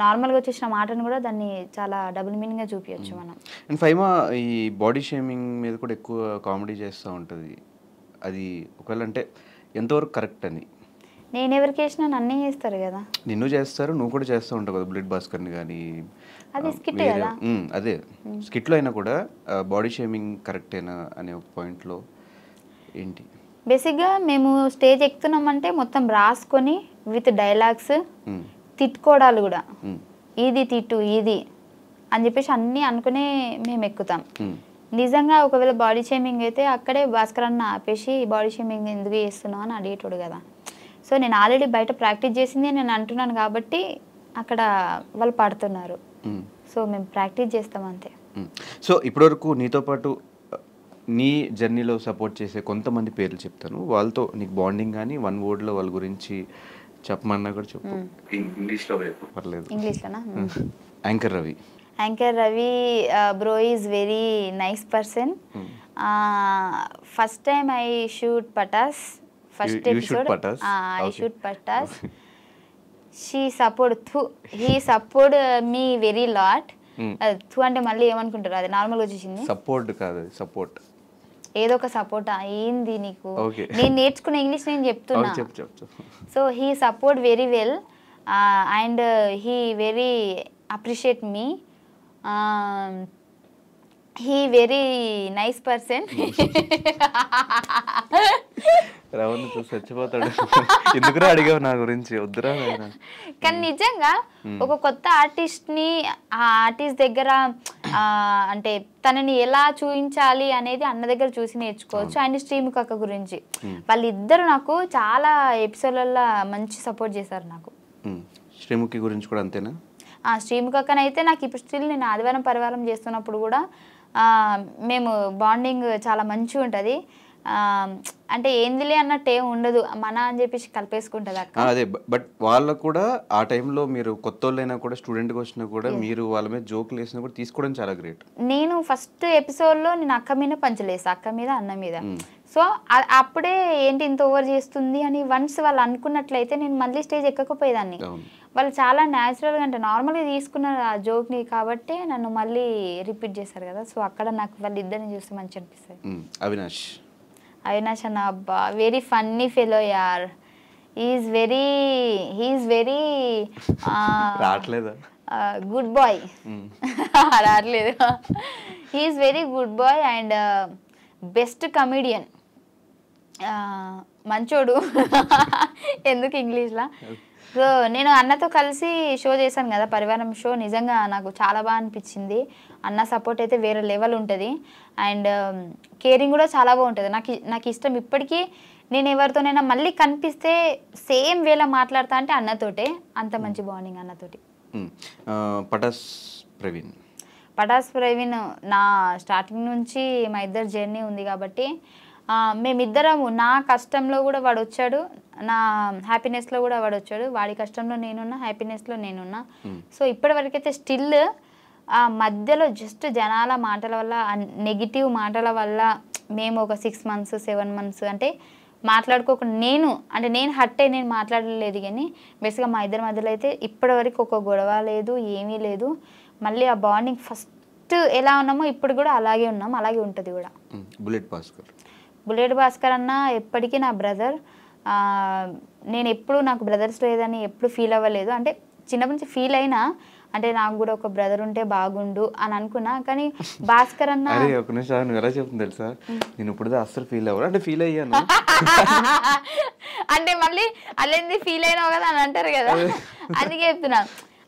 నార్మల్గా వచ్చేసిన మాటను కూడా దాన్ని చాలా డబుల్ మీనింగ్గా చూపించచ్చు మనం. అండ్ ఫైమా ఈ బాడీ షేమింగ్ మీద కూడా ఎక్కువ కామెడీ చేస్తూ ఉంటుంది. అది ఒకవేళ అంటే ఎంతవరకు కరెక్ట్ అని? నేను ఎవరికి వేసినా నన్నే చేస్తారు కదా. నిన్ను చేస్తారు, నువ్వు కూడా చేస్తూ ఉంటావు కదా బుల్లెట్ భాస్కర్ని కానీ. అది స్కిట్ కదా. అదే స్కిట్లో అయినా కూడా బాడీ షేమింగ్ కరెక్టేనా అనే ఒక పాయింట్లో ఏంటి? బేసిక్గా మేము స్టేజ్ ఎక్కుతున్నామంటే మొత్తం రాసుకొని విత్ డైలాగ్స్ తిట్టుకోవడాలు కూడా, ఇది తిట్టు ఇది అని చెప్పేసి అన్నీ అనుకునే మేము ఎక్కుతాం. నిజంగా ఒకవేళ బాడీ షేమింగ్ అయితే అక్కడే భాస్కర్ అన్న ఆపేసి బాడీ షేమింగ్ ఎందుకు చేస్తున్నావు అని అడిగేటోడు కదా. సో నేను ఆల్రెడీ బయట ప్రాక్టీస్ చేసింది నేను అంటున్నాను కాబట్టి అక్కడ వాళ్ళు పడుతున్నారు. సో మేము ప్రాక్టీస్ చేస్తాం అంతే. సో ఇప్పటివరకు నీతో పాటు నీ జర్నీలో సపోర్ట్ చేసే కొంతమంది పేర్లు చెప్తాను, వాళ్ళతో నీకు బాండింగ్ కానీ వన్ వర్డ్లో వాళ్ళ గురించి చెప్పమన్నా కూడా చెప్పు. ఇంగ్లీష్లో పర్లేదు. ఇంగ్లీష్లోనా? Anchor Ravi. Anchor Ravi bro is very nice person. First time I shoot Patas. First episode I shoot Patas. he support me very lot. థూ అంటే మళ్ళీ ఏమనుకుంటారు, అది నార్మల్గా వచ్చేసింది. సపోర్ట్ కాదు, సపోర్ట్ ఏదో ఒక సపోర్టా ఏంది నీకు? నేను నేర్చుకున్న ఇంగ్లీష్ నేను చెప్తున్నా. So he support very well and he very appreciate me. He very nice person. Ravan చచ్చిపోతాడు. ఎందుకురా అడిగావు నా గురించి? వద్దురా. కానీ నిజంగా ఒక కొత్త ఆర్టిస్ట్ ని ఆ ఆర్టిస్ట్ దగ్గర అంటే తనని ఎలా చూపించాలి అనేది అన్న దగ్గర చూసి నేర్చుకోవచ్చు. అండ్ శ్రీముఖి అక్క గురించి వాళ్ళిద్దరు నాకు చాలా ఎపిసోడ్లలో మంచి సపోర్ట్ చేశారు నాకు. శ్రీముఖి గురించి కూడా అంతేనా? శ్రీముఖి అక్కనైతే నాకు ఇప్పుడు స్టిల్ నేను ఆదివారం పరివారం చేస్తున్నప్పుడు కూడా మేము బాండింగ్ చాలా మంచిగా ఉంటుంది. అంటే ఏందిలే అన్నట్టు ఏం ఉండదు, మన అని చెప్పేసి కలిపేసుకుంటుంది అక్క. అదే బట్ వాళ్ళకు కూడా ఆ టైంలో మీరు కొత్త వాళ్ళైనా కూడా స్టూడెంట్గా వచ్చినా కూడా మీరు వాళ్ళ మీద జోకులు వేసినా కూడా తీసుకోవడం చాలా గ్రేట్. నేను ఫస్ట్ ఎపిసోడ్లో నేను అక్క మీద పంచలేసా, అక్క మీద అన్న మీద. సో అప్పుడే ఏంటి ఇంత ఓవర్ చేస్తుంది అని వన్స్ వాళ్ళు అనుకున్నట్లయితే నేను మళ్ళీ స్టేజ్ ఎక్కకపోయేదాన్ని. వాళ్ళు చాలా న్యాచురల్గా అంటే నార్మల్గా తీసుకున్నారు ఆ జోక్ని కాబట్టి నన్ను మళ్ళీ రిపీట్ చేశారు కదా. సో అక్కడ నాకు వాళ్ళిద్దరిని చూస్తే మంచి అనిపిస్తుంది. అవినాష్ అన్న అబ్బా వెరీ ఫన్నీ ఫెలో యార్. Is very good boy. రావట్లేదు. He's very good boy and best comedian. మంచోడు. ఎందుకు ఇంగ్లీష్లా? సో నేను అన్నతో కలిసి షో చేశాను కదా, పరివారం షో. నిజంగా నాకు చాలా బాగా అనిపించింది. అన్న సపోర్ట్ అయితే వేరే లెవెల్ ఉంటుంది అండ్ కేరింగ్ కూడా చాలా బాగుంటుంది. నాకు ఇష్టం ఇప్పటికీ. నేను ఎవరితోనైనా మళ్ళీ కనిపిస్తే సేమ్ వేలా మాట్లాడతా అంటే అన్నతోటే. అంత మంచి బాండింగ్ అన్నతోటి. పటాస్ ప్రవీణ్ నా స్టార్టింగ్ నుంచి మా ఇద్దరు జర్నీ ఉంది కాబట్టి మేమిద్దరము, నా కష్టంలో కూడా వాడు వచ్చాడు, నా హ్యాపీనెస్లో కూడా వాడు వచ్చాడు. వాడి కష్టంలో నేనున్నా, హ్యాపీనెస్లో నేనున్నా. సో ఇప్పటి వరకైతే స్టిల్ మధ్యలో జస్ట్ జనాల మాటల వల్ల, నెగిటివ్ మాటల వల్ల మేము ఒక 6 months 7 months అంటే మాట్లాడుకోకుండా నేను హర్ట్ అయ్యి నేను మాట్లాడలేదు. కానీ బేసిక్గా మా ఇద్దరి మధ్యలో అయితే ఇప్పటివరకు ఒక గొడవ లేదు, ఏమీ లేదు. మళ్ళీ ఆ బాండింగ్ ఫస్ట్ ఎలా ఉన్నామో ఇప్పుడు కూడా అలాగే ఉన్నాం, అలాగే ఉంటుంది కూడా. బుల్లెట్ భాస్కర్ అన్న ఎప్పటికీ నా బ్రదర్. నేను ఎప్పుడు నాకు బ్రదర్స్ లేదని ఎప్పుడు ఫీల్ అవ్వలేదు. అంటే చిన్నప్పటి నుంచి ఫీల్ అయినా అంటే నాకు కూడా ఒక బ్రదర్ ఉంటే బాగుండు అని అనుకున్నా. కానీ భాస్కర్ అన్న ఒక నిమిషం ఎలా చెప్తుంది తెలుసా, నేను ఇప్పుడు అస్సలు ఫీల్ అవ్వను. అంటే ఫీల్ అయ్యాను అంటే మళ్ళీ అల్లేంది ఫీల్ అయినావు కదా అని అంటారు కదా, అందుకే చెప్తున్నా.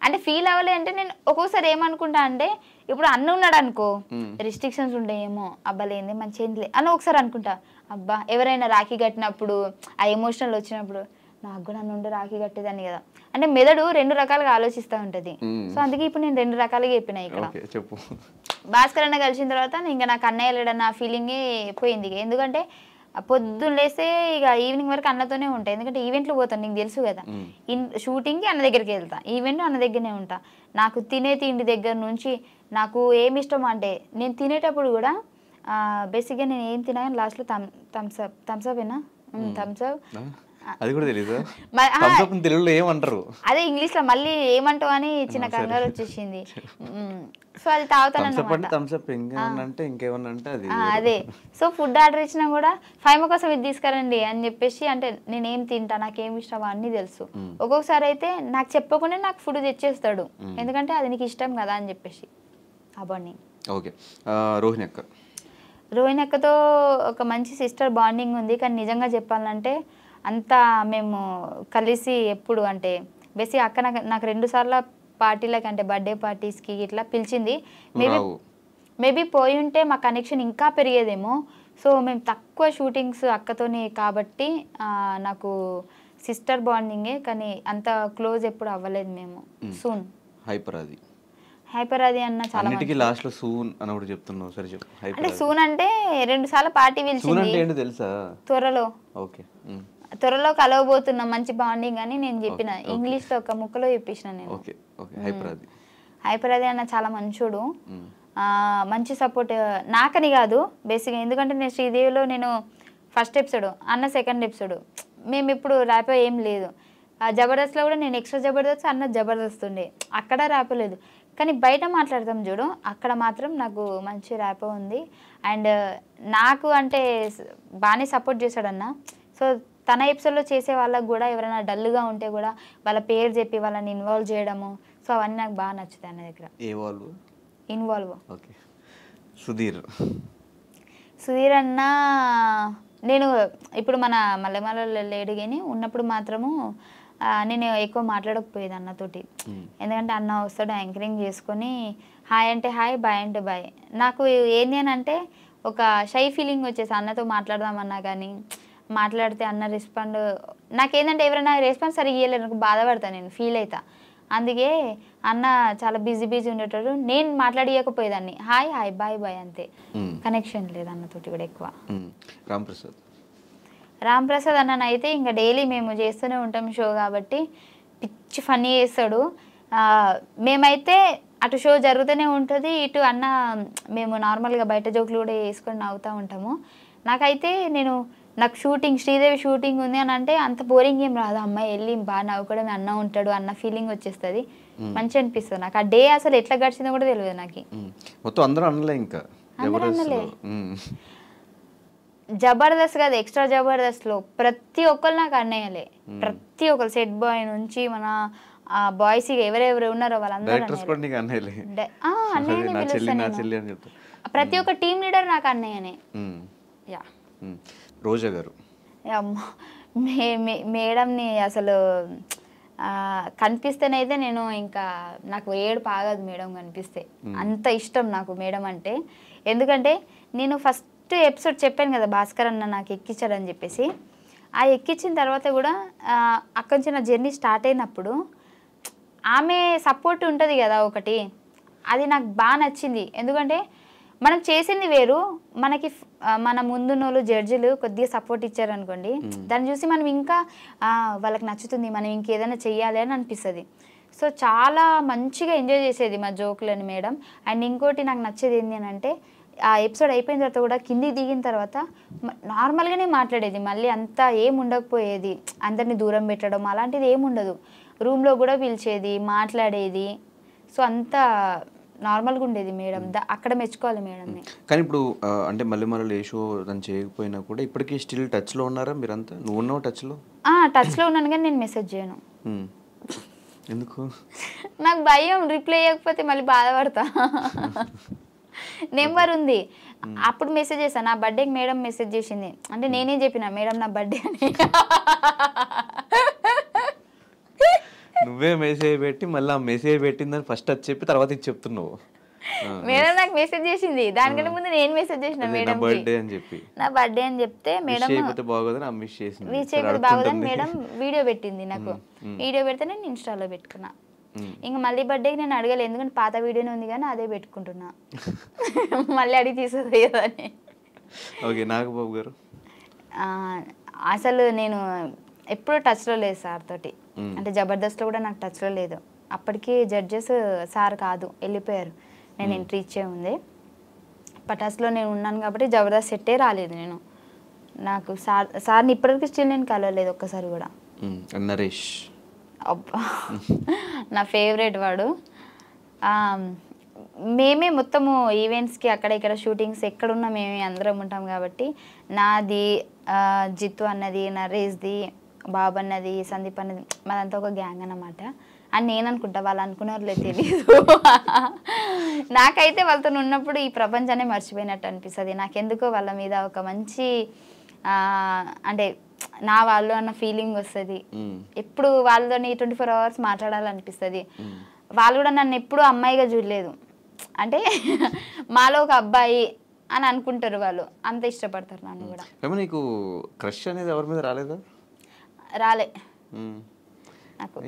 అంటే ఫీల్ అవ్వలే అంటే నేను ఒక్కోసారి ఏమనుకుంటా అంటే ఇప్పుడు అన్న ఉన్నాడు అనుకో, రిస్ట్రిక్షన్స్ ఉంటాయేమో, అబ్బాలేంది మంచి ఏంటిలే అని ఒకసారి అనుకుంటా. అబ్బా ఎవరైనా రాఖీ కట్టినప్పుడు ఆ ఎమోషనల్ వచ్చినప్పుడు నాకు కూడా నుండి రాఖీ కట్టేదాన్ని కదా అంటే మెదడు 2 రకాలుగా ఆలోచిస్తూ ఉంటుంది. సో అందుకే ఇప్పుడు నేను 2 రకాలుగా చెప్పిన. ఇక్కడ చెప్పు. భాస్కర్ అన్న కలిసిన తర్వాత ఇంకా నాకు అన్నయ్య లేడన్న ఫీలింగే పోయింది. ఎందుకంటే పొద్దున్న లేస్తే ఇక ఈవినింగ్ వరకు అన్నతోనే ఉంటాయి. ఎందుకంటే ఈవెంట్లు పోతాను, నీకు తెలుసు కదా, షూటింగ్కి అన్న దగ్గరికి వెళ్తా, ఈవెంట్ అన్న దగ్గరనే ఉంటా. నాకు తినే తిండి దగ్గర నుంచి నాకు ఏమి ఇష్టం అంటే నేను తినేటప్పుడు కూడా బేసిక్గా నేను ఏం తినా కానీ లాస్ట్లో థమ్స్అప్ ఏనా థమ్స్అప్ అది కూడా తెలీదు. తెలుగులో ఏమంటారు అదే ఇంగ్లీష్ లో మళ్ళీ ఏమంటావు అని చిన్న కంగారు వచ్చేసింది. సో అది తాగుతాను అదే. సో ఫుడ్ ఆర్డర్ ఇచ్చినా కూడా ఫైమ కోసం ఇది తీసుకురండి అని చెప్పేసి, అంటే నేనేం తింటా నాకేం ఇష్టమా అన్ని తెలుసు. ఒక్కొక్కసారి అయితే నాకు చెప్పకుండా నాకు ఫుడ్ తెచ్చేస్తాడు, ఎందుకంటే అది నీకు ఇష్టం కదా అని చెప్పేసి. అబ్బాయి ఓకే. రోహిణి అక్క, రోహిణి అక్కతో ఒక మంచి సిస్టర్ బాండింగ్ ఉంది. కానీ నిజంగా చెప్పాలంటే అంతా మేము కలిసి ఎప్పుడు అంటే బేసిక్ అక్క నాకు 2 సార్లు పార్టీలకి అంటే బర్త్డే పార్టీస్కి ఇట్లా పిలిచింది. మేబీ పోయి ఉంటే మా కనెక్షన్ ఇంకా పెరిగేదేమో. సో మేము తక్కువ షూటింగ్స్ అక్కతోనే కాబట్టి నాకు సిస్టర్ బాండింగే, కానీ అంత క్లోజ్ ఎప్పుడు అవ్వలేదు మేము. సూన్ హైపర్ అది అన్న చాలా లాస్ట్ లో సూన్ అని కూడా చెప్తున్నావు. సరే చెప్పు. అంటే సూన్ అంటే 2 సార్లు పార్టీ పిలిచింది తెలుసా, త్వరలో ఓకే త్వరలో కలవబోతున్నాం మంచి బాండింగ్ అని నేను చెప్పిన. ఇంగ్లీష్ లో ఒక ముక్కలో చెప్పేసిన నేను. హైపర్ అది అన్న చాలా మంచోడు, మంచి సపోర్ట్ నాకని కాదు బేసిక్గా. ఎందుకంటే నేను శ్రీదేవిలో నేను ఫస్ట్ ఎపిసోడ్, అన్న సెకండ్ ఎపిసోడ్, మేము ఇప్పుడు ర్యాపో ఏం లేదు. జబర్దస్త్లో కూడా నేను ఎక్స్ట్రా జబర్దస్త్, అన్న జబర్దస్త్ ఉండే, అక్కడ ర్యాపో లేదు. కానీ బయట మాట్లాడతాం చూడు, అక్కడ మాత్రం నాకు మంచి ర్యాపో ఉంది. అండ్ నాకు అంటే బాగానే సపోర్ట్ చేశాడన్న. సో తన ఎపిసోడ్లో చేసే వాళ్ళకు కూడా ఎవరైనా డల్గా ఉంటే కూడా వాళ్ళ పేరు చెప్పి వాళ్ళని ఇన్వాల్వ్ చేయడము, సో అవన్నీ నాకు బాగా నచ్చుతాయి అన్న దగ్గర. ఇన్వాల్వ్ సుధీర్ అన్న నేను ఇప్పుడు మన మల్లెమాలలో లేడు కానీ ఉన్నప్పుడు మాత్రము నేను ఎక్కువ మాట్లాడకపోయేది అన్నతోటి. ఎందుకంటే అన్న వస్తాడు యాంకరింగ్ చేసుకొని హాయ్ అంటే హాయ్, బాయ్ అంటే బాయ్. నాకు ఏంది అని అంటే ఒక షై ఫీలింగ్ వచ్చేసి అన్నతో మాట్లాడదామన్నా కానీ మాట్లాడితే అన్న రెస్పాండ్ నాకేంటంటే ఎవరైనా రెస్పాన్స్ సరిగ్గా ఇవ్వలేదు నాకు బాధపడతాను, నేను ఫీల్ అవుతా. అందుకే అన్న చాలా బిజీ ఉండేటప్పుడు నేను మాట్లాడియకపోయేదాన్ని, హాయ్ హాయ్ బాయ్ బాయ్ అంతే, కనెక్షన్ లేదు అన్నతోటి కూడా ఎక్కువ. రామ్ ప్రసాద్ అన్న అయితే ఇంకా డైలీ మేము చేస్తూనే ఉంటాం షో కాబట్టి పిచ్చి ఫన్నీ చేస్తాడు. మేమైతే అటు షో జరుగుతూనే ఉంటుంది, ఇటు అన్న మేము నార్మల్గా బయట జోకులు కూడా వేసుకొని నవ్వుతూ ఉంటాము. నాకైతే నాకు షూటింగ్ శ్రీదేవి షూటింగ్ ఉంది అని అంటే అంత బోరింగ్ ఏం రాదు, అమ్మాయి వెళ్ళి బాగా నవ్వుకోవడం, అన్న ఉంటాడు అన్న ఫీలింగ్ వచ్చేస్తుంది, మంచి అనిపిస్తుంది నాకు. ఆ డే అసలు ఎట్లా గడిచిందో కూడా తెలియదు నాకు. జబర్దస్త్ కాదు, ఎక్స్ట్రా జబర్దస్త్లో ప్రతి ఒక్కరు నాకు అన్నయ్యలే, ప్రతి ఒక్కరు సెట్ బాయ్ నుంచి మన బాయ్స్ ఎవరెవరు ఉన్నారో వాళ్ళందరూ అన్నయ్యనే పిలుస్తాను. ప్రతి ఒక్క టీమ్ లీడర్ నాకు అన్నయ్యనే. యా రోజా గారు మేడంని అసలు కనిపిస్తేనైతే నేను ఇంకా నాకు ఏడుపు ఆగదు మేడం కనిపిస్తే, అంత ఇష్టం నాకు మేడం అంటే. ఎందుకంటే నేను ఫస్ట్ ఎపిసోడ్ చెప్పాను కదా భాస్కర్ అన్న నాకు ఎక్కించాడని చెప్పేసి, ఆ ఎక్కించిన తర్వాత కూడా అక్కడి నుంచి నా జర్నీ స్టార్ట్ అయినప్పుడు ఆమె సపోర్ట్ ఉంటుంది కదా ఒకటి, అది నాకు బాగా నచ్చింది. ఎందుకంటే మనం చేసింది వేరు, మనకి మన ముందున్నోళ్ళు జడ్జిలు కొద్దిగా సపోర్ట్ ఇచ్చారనుకోండి, దాన్ని చూసి మనం ఇంకా వాళ్ళకి నచ్చుతుంది, మనం ఇంకేదైనా చెయ్యాలి అని అనిపిస్తుంది. సో చాలా మంచిగా ఎంజాయ్ చేసేది మా జోకులని మేడం. అండ్ ఇంకోటి నాకు నచ్చేది ఏంటి అని అంటే ఆ ఎపిసోడ్ అయిపోయిన తర్వాత కూడా కిందికి దిగిన తర్వాత నార్మల్గానే మాట్లాడేది, మళ్ళీ అంతా ఏం ఉండకపోయేది, అందరినీ దూరం పెట్టడం అలాంటిది ఏముండదు, రూమ్లో కూడా పిలిచేది, మాట్లాడేది. సో అంతా నార్మల్గా ఉండేది మేడం, అక్కడ మెచ్చుకోవాలి మేడంని. కానీ ఇప్పుడు అంటే మళ్ళీ ఏ షో తను చేయకపోయినా కూడా ఇప్పటికీ స్టిల్ టచ్లో ఉన్నారా మీరంతా? నువ్వు ఉన్నావు టచ్లో? టచ్లో ఉన్నాను కానీ నేను మెసేజ్ చేయను. ఎందుకు? నాకు భయం, రిప్లై చేయకపోతే మళ్ళీ బాధపడతా. నెంబర్ ఉంది. అప్పుడు మెసేజ్ చేశాను. నా బర్త్డేకి మేడం మెసేజ్ చేసింది. అంటే నేనే చెప్పిన మేడం నా బర్త్డే అని. నువ్వే మెసేజ్ పెట్టి మళ్ళీ ఆ మెసేజ్ పెట్టిందని ఫస్ట్ అది చెప్పి తర్వాత ఇది చెప్తున్నావు. మేడం నాకు మెసేజ్ చేసింది. దానికంటే ముందు నేను మెసేజ్ చేసిన మేడం బర్త్డే అని చెప్పి, నా బర్త్డే అని చెప్తే మేడం బాగోదని మిస్ చేసింది. విష్ చేయకపోతే బాగోదని మేడం వీడియో పెట్టింది నాకు. వీడియో పెడితే నేను ఇన్స్టాలో పెట్టుకున్నా. ఇంకా మళ్ళీ బర్త్డేకి నేను అడగలేదు, ఎందుకంటే పాత వీడియోనే ఉంది కానీ అదే పెట్టుకుంటున్నా. మళ్ళీ అడిగి తీసేది అని. ఓకే, నాగబాబు గారు అసలు నేను ఎప్పుడు టచ్లో లేదు సార్ తోటి. అంటే జబర్దస్త్లో కూడా నాకు టచ్లో లేదు. అప్పటికి జడ్జెస్ సార్ కాదు, వెళ్ళిపోయారు. నేను ఎంట్రీ ఇచ్చే ఉంది. పటాస్లో నేను ఉన్నాను కాబట్టి జబర్దస్త్ సెట్టే రాలేదు నేను. నాకు సార్ని ఇప్పటివరకు స్టిల్ నేను కలవలేదు ఒక్కసారి కూడా. నరేష్ అబ్బా నా ఫేవరెట్ వాడు. మేమే మొత్తము ఈవెంట్స్కి అక్కడ ఇక్కడ షూటింగ్స్ ఎక్కడున్నా మేమే అందరం ఉంటాం కాబట్టి నాది, జిత్తు అన్నది, నరేష్ది, బాబు అన్నది, సందీప్ అన్నది, మాదంతా ఒక గ్యాంగ్ అన్నమాట అని నేను అనుకుంటా. వాళ్ళు అనుకునేవాళ్ళే తెలీదు. నాకైతే వాళ్ళతో ఉన్నప్పుడు ఈ ప్రపంచాన్ని మర్చిపోయినట్టు అనిపిస్తుంది. నాకెందుకో వాళ్ళ మీద ఒక మంచి అంటే నా వాళ్ళు అన్న ఫీలింగ్ వస్తుంది. ఎప్పుడు వాళ్ళతోని 24 hours మాట్లాడాలనిపిస్తుంది. వాళ్ళు కూడా నన్ను ఎప్పుడు అమ్మాయిగా చూడలేదు. అంటే మాలో ఒక అబ్బాయి అని అనుకుంటారు వాళ్ళు, అంత ఇష్టపడతారు నన్ను కూడా. నీకు క్రష్ అనేది ఎవరి మీద రాలేదా? రాలే నాకు.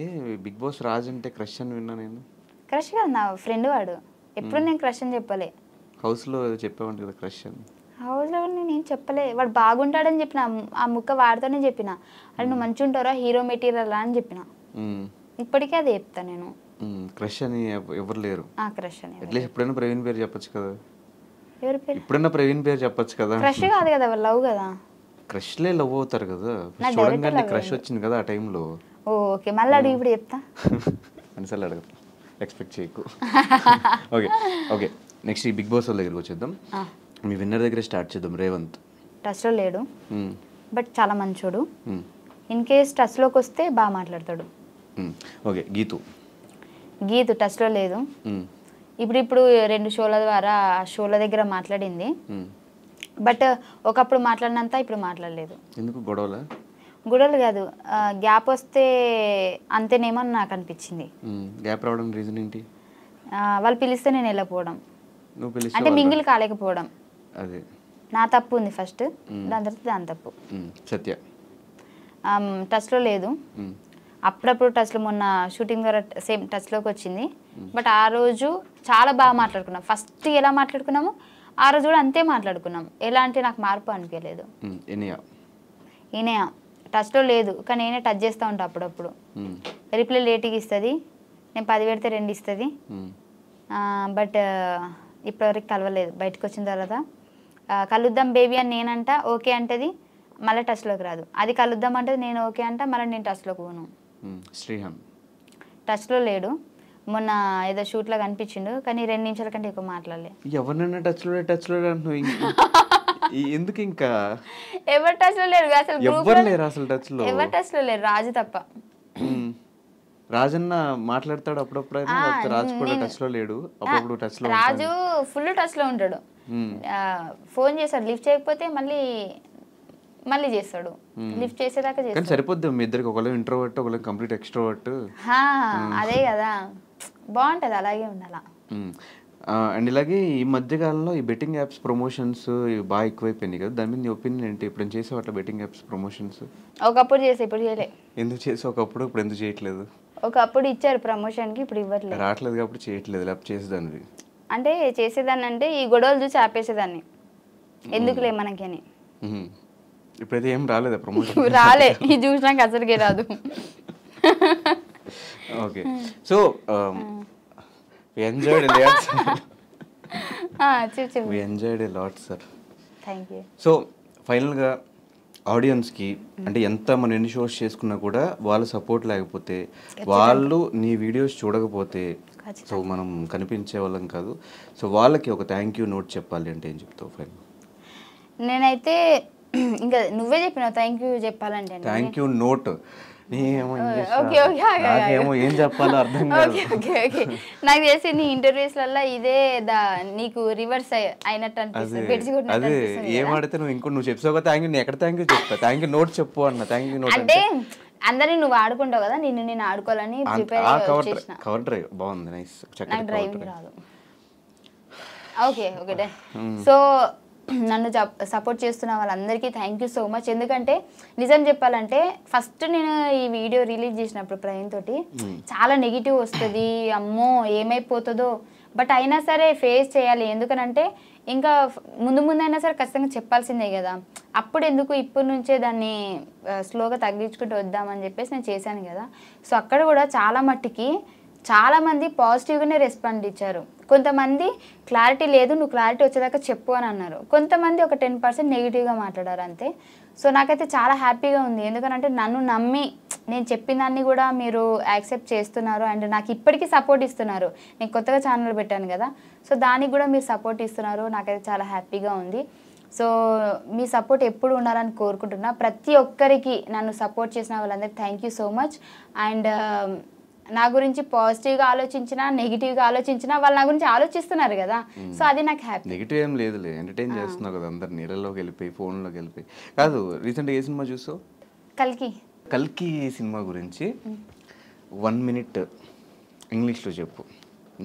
బిగ్ బాస్ రాజ్ అంటే క్రష్ అని విన్నా నేను. క్రష్ కాదు, నా ఫ్రెండ్ వాడు. ఎప్పుడు నేను క్రష్ అని చెప్పలే. హౌస్లో చెప్పామంట కదా క్రష్ అని. హౌస్లో నేను చెప్పలే. వాడు బాగుంటాడని చెప్పిన, ఆ ముక్క వాడితోనే చెప్పిన. అది నువ్వు మంచిగా ఉంటారా, హీరో మెటీరియల్ అని చెప్పిన. ఇప్పటికే అది చెప్తా నేను. క్రష్ అని ఎవరు లేరు. క్రష్ అని అట్లీస్ట్ ఎప్పుడైనా ప్రవీణ్ పేరు చెప్పొచ్చు కదా. ఎవరి పేరు? ఎప్పుడైనా ప్రవీణ్ పేరు చెప్పొచ్చు కదా. క్రష్ కాదు కదా, లవ్ కదా. క్రష్లే లవ్ అవుతారు కదా. చూడంగానే క్రష్ వచ్చింది కదా ఆ టైంలో. ఓకే, మళ్ళీ అడుగు, ఇప్పుడు చెప్తా. అనిసార్లు అడగదు, ఎక్స్పెక్ట్ చేయకు. ఓకే ఓకే, నెక్స్ట్ ఈ బిగ్ బాస్ వాళ్ళ దగ్గరికి వచ్చేద్దాం. మీ విన్నర్ దగ్గర స్టార్ట్ చేద్దాం. రేవంత్ టచ్లో లేడు, బట్ చాలా మంచోడు. ఇన్ కేస్ టచ్లోకి వస్తే బాగా మాట్లాడతాడు. ఓకే, గీతు టచ్లో లేదు. ఇప్పుడు 2 షోల ద్వారా షోల దగ్గర మాట్లాడింది. బట్ ఒకప్పుడు మాట్లాడినంత ఇప్పుడు మాట్లాడలేదు. ఎందుకు? గొడవలు కాదు, గ్యాప్ వస్తే అంతేనేమో అని నాకు అనిపించింది. గ్యాప్ రావడం రీజన్ ఏంటి? వాళ్ళు పిలిస్తే నేను వెళ్ళకపోవడం, అంటే మింగిల్ కాలేకపోవడం. అదే నా తప్పు ఉంది ఫస్ట్, దాని తర్వాత దాని తప్పు. సత్య టచ్లో లేదు. అప్పుడప్పుడు టచ్లో, మొన్న షూటింగ్ ద్వారా సేమ్ టచ్లోకి వచ్చింది. బట్ ఆ రోజు చాలా బాగా మాట్లాడుకున్నాం. ఫస్ట్ ఎలా మాట్లాడుకున్నాము ఆ రోజు కూడా అంతే మాట్లాడుకున్నాం. ఎలా అంటే నాకు మార్పు అనిపించలేదు. ఈయన టచ్లో లేదు, కానీ నేనే టచ్ చేస్తూ ఉంటా అప్పుడప్పుడు. రిప్లై లేట్గా ఇస్తుంది, నేను 10 పెడితే 2 ఇస్తుంది. బట్ ఇప్పటివరకు కలవలేదు. బయటకు వచ్చిన తర్వాత కలుద్దాం బేబీ అని నేనంట, ఓకే అంటది, మళ్ళీ టచ్లోకి రాదు. అది కలుద్దాం అంటే నేను ఓకే అంట, మళ్ళీ నేను టచ్లోకి పోను. శ్రీహాన్ టచ్లో లేడు. మొన్న ఏదో షూట్లో కనిపించిండు, కానీ 2 నిమిషాల కంటే ఎక్కువ మాట్లాడలే. ఎవరినైనా టచ్లో ఎందుకు? ఇంకా ఎవరు టచ్లో లేరు అసలు, ఎవరు లేరు అసలు టచ్లో. ఎవరు టచ్లో లేరు, రాజు తప్ప. రాజన్న మాట్లాడతాడు అప్పుడప్పుడు, రాజు కూడా టచ్ లో లేడు. అప్పుడప్పుడు టచ్ లో, రాజు ఫుల్ టచ్ లో ఉంటాడు. ఫోన్ చేస్తాడు, లిఫ్ట్ చేయకపోతే మళ్ళీ చేస్తాడు. లిఫ్ట్ చేసేదాకా చేస్తాడు. సరిపోద్ది మీ ఇద్దరికి, ఒకళ్ళు ఇంట్రోవర్ట్, ఒకళ్ళు కంప్లీట్ ఎక్స్ట్రోవర్ట్. అదే కదా, బాగుంటది, అలాగే ఉండాలా. అండ్ ఇలాగే ఈ మధ్యకాలంలో ఈ బెట్టింగ్ యాప్స్ ప్రమోషన్స్ బాగా ఎక్కువైపోయినాయి కదా, దాని మీద నీ ఒపీనియన్ ఏంటి? ఇప్పుడు చేసావు అట్లా బెట్టింగ్ యాప్స్ ప్రమోషన్స్? ఒకప్పుడు చేసే, ఇప్పుడు చేయలే. ఎందుకు చేసావు ఒకప్పుడు, ఇప్పుడు ఎందుకు చేయట్లేదు? ఒకప్పుడు ఇచ్చారు ప్రమోషన్కి, ఇప్పుడు ఇవ్వట్లేదు. రావట్లేదు కాబట్టి చేయట్లేదు, లేకపోతే చేసేదాన్ని. అంటే చేసేదాన్ని అంటే ఈ గొడవలు చూసి ఆపేసేదాన్ని, ఎందుకులే మనకి అని. ఇప్పుడైతే ఏం రాలేదా ప్రమోషన్? రాలే, ఇది చూసినాక అసలుకే రాదు. Okay, so we enjoyed a lot, sir. We enjoyed a lot, sir. Thank you. So ఫైనల్గా ఆడియన్స్కి, అంటే ఎంత మనం ఎన్ని షోస్ చేసుకున్నా కూడా వాళ్ళ సపోర్ట్ లేకపోతే, వాళ్ళు నీ వీడియోస్ చూడకపోతే, సో మనం కనిపించే వాళ్ళం కాదు. సో వాళ్ళకి ఒక థ్యాంక్ యూ నోట్ చెప్పాలి అంటే ఏం చెప్తావు? ఫైనల్ నేనైతే ఇంకా నువ్వే చెప్పినావు థ్యాంక్ యూ చెప్పాలంటే. థ్యాంక్ యూ నోట్ నేనేమో ఓకే ఓకే నాకేమో ఏం చెప్పాలో అర్థం కాదు. ఓకే ఓకే ఓకే నాకు తెలిసి నీ ఇంటర్వ్యూస్లలో ఇదే నీకు రివర్స్ అయినట్టు అనిపిస్తుంది, బెడ్స్ అదే ఏం ఆడితే నువ్వు ఇంకో నువ్వు చెప్తావు కదా, థ్యాంక్ యూ, నేను ఎక్కడ థ్యాంక్ యూ చెప్తా, థ్యాంక్ యూ నోట్ చెప్పు అన్న, థ్యాంక్ యూ నోట్ అంటే అందరినీ నువ్వు ఆడుకుంటావు కదా, నేను ఆడుకోవాలని ప్రిపేర్ చేసిన. కవర్ డ్రైవ్ బాగుంది, నైస్. నాకు డ్రైవింగ్ రాదు. ఓకే ఓకే సో నన్ను సపోర్ట్ చేస్తున్న వాళ్ళందరికీ థ్యాంక్ యూ సో మచ్. ఎందుకంటే నిజం చెప్పాలంటే ఫస్ట్ నేను ఈ వీడియో రిలీజ్ చేసినప్పుడు ప్రవీణ్ తోటి చాలా నెగిటివ్ వస్తుంది, అమ్మో ఏమైపోతుందో, బట్ అయినా సరే ఫేస్ చేయాలి. ఎందుకనంటే ఇంకా ముందైనా సరే ఖచ్చితంగా చెప్పాల్సిందే కదా, అప్పుడు ఎందుకు ఇప్పటి నుంచే దాన్ని స్లోగా తగ్గించుకుంటూ వద్దామని చెప్పేసి నేను చేశాను కదా. సో అక్కడ కూడా చాలా మట్టికి చాలామంది పాజిటివ్గానే రెస్పాండ్ ఇచ్చారు. కొంతమంది క్లారిటీ లేదు, నువ్వు క్లారిటీ వచ్చేదాకా చెప్పు అని అన్నారు. కొంతమంది ఒక 10% నెగిటివ్గా మాట్లాడారు అంతే. సో నాకైతే చాలా హ్యాపీగా ఉంది, ఎందుకంటే నన్ను నమ్మి నేను చెప్పిన దాన్ని కూడా మీరు యాక్సెప్ట్ చేస్తున్నారు అండ్ నాకు ఇప్పటికీ సపోర్ట్ ఇస్తున్నారు. నేను కొత్తగా ఛానల్ పెట్టాను కదా, సో దానికి కూడా మీరు సపోర్ట్ ఇస్తున్నారు, నాకైతే చాలా హ్యాపీగా ఉంది. సో మీ సపోర్ట్ ఎప్పుడు ఉండాలని కోరుకుంటున్నా. ప్రతి ఒక్కరికి నన్ను సపోర్ట్ చేసిన వాళ్ళందరికీ thank you so much. And నా గురించి పాజిటివ్గా ఆలోచించినా నెగిటివ్గా ఆలోచించినా వాళ్ళు నా గురించి ఆలోచిస్తున్నారు కదా, సో అది నాకు హ్యాపీ. నెగిటివ్ ఏం లేదులే, ఎంటర్టైన్ చేస్తున్నావు కదా అందరు, నీళ్ళలోకి వెళ్ళిపోయి ఫోన్లోకి వెళ్ళిపోయి. కాదు, రీసెంట్గా ఏ సినిమా చూసావు? కల్కి సినిమా గురించి 1 minute ఇంగ్లీష్లో చెప్పు,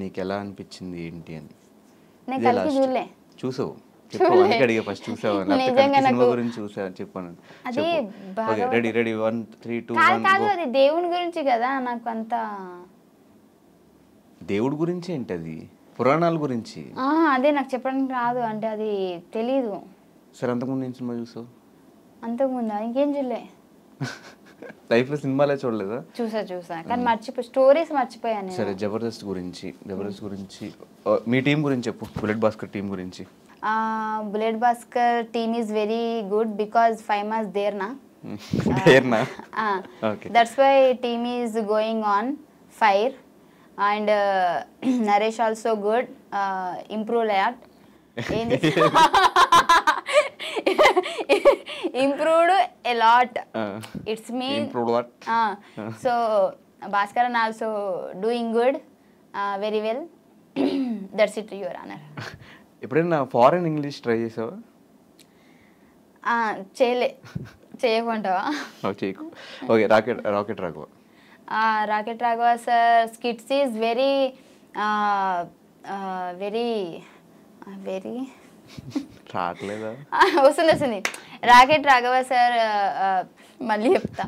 నీకు ఎలా అనిపించింది ఏంటి అని. నేను కల్కి చూడలే. చూసావు? అడిగా ఫస్ట్ చూసావు గురించి చూసా చెప్పాను. రెడీ 1 3 2 1 అది దేవుని గురించి కదా, నాకు అంత దేవుడి గురించి ఏంటి, అది పురాణాల గురించి. అదే నాకు చెప్పడానికి రాదు, అంటే అది తెలీదు. సరే, అంతకుముందు ఏం సినిమా చూసావు? అంతకుముందా ఇంకేం చూడలే. లైఫ్ లో సినిమాలే చూడలేదా? చూసా కానీ స్టోరీస్ మర్చిపోయాను. సరే, జబర్దస్త్ గురించి మీ టీం గురించి చెప్పు, బుల్లెట్ భాస్కర్ టీం గురించి. Bullet Bhaskar team is very good because FIMA is there na. Okay. That's why team is going on fire and Naresh also good, improve a lot. Improved a lot. It's mean improved what? So Bhaskaran also doing good, very well. That's it, your honor. ఎప్పుడైనా ఫారెన్ ఇంగ్లీష్ ట్రై చేసావా? చేయకుంటావా? Okay, rocket Raghava sir skits is very రావట్లేదా? వస్తుంది. రాకెట్ రాఘవ సార్, మళ్ళీ చెప్తా.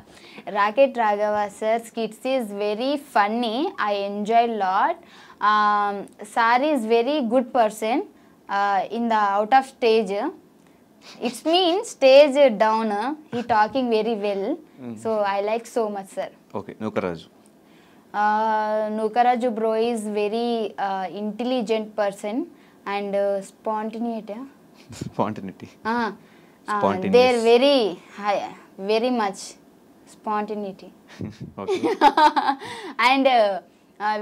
Rocket Raghava sir skits is very funny, I enjoy lot. Sir is very good person in the out of stage. It's mean stage down, he talking very well. So I like so much, sir. Okay, Nukaraju. Nukaraju bro is very intelligent person and spontaneity. They're very high, very much spontaneity. Okay. And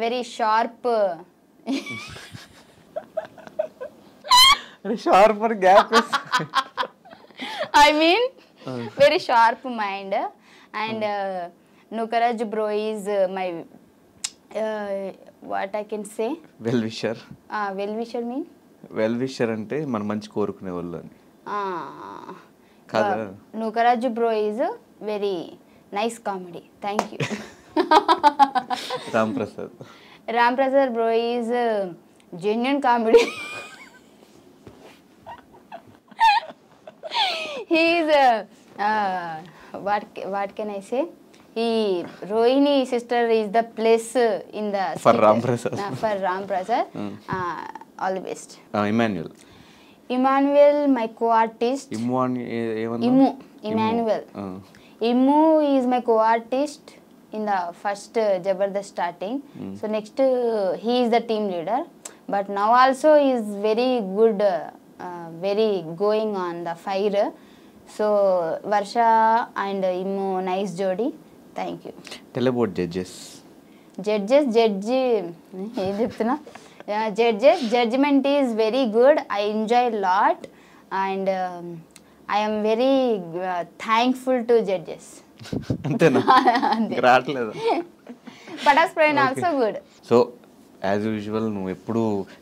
very sharp. Sharper gap is I mean very sharp mind. And Nukaraj bro is my what I can say, well wisher. Well wisher mean well wisher అంటే మన మంచి కోరుకునే వాళ్ళు అని కదా. Nukaraj bro is very nice comedy. Thank you. Ram Prasad bro is genuine comedy. He is what can I say? Rohini sister is the place in the for Ram Prasad. For Ram Prasad. All the best. Emmanuel, my co-artist. Emmanuel. Immu is my co-artist in the first Jabardast starting. So next he is the team leader, but now also he is very good, very going on the fire. So Varsha and Immu nice jodi. Thank you. Tell about judges. Judgment is very good. I enjoy a lot and I am very thankful to judges. అంతేనా? రావట్లేదు. Pataas Praveen also good. So as usual నువ్వు ఎప్పుడు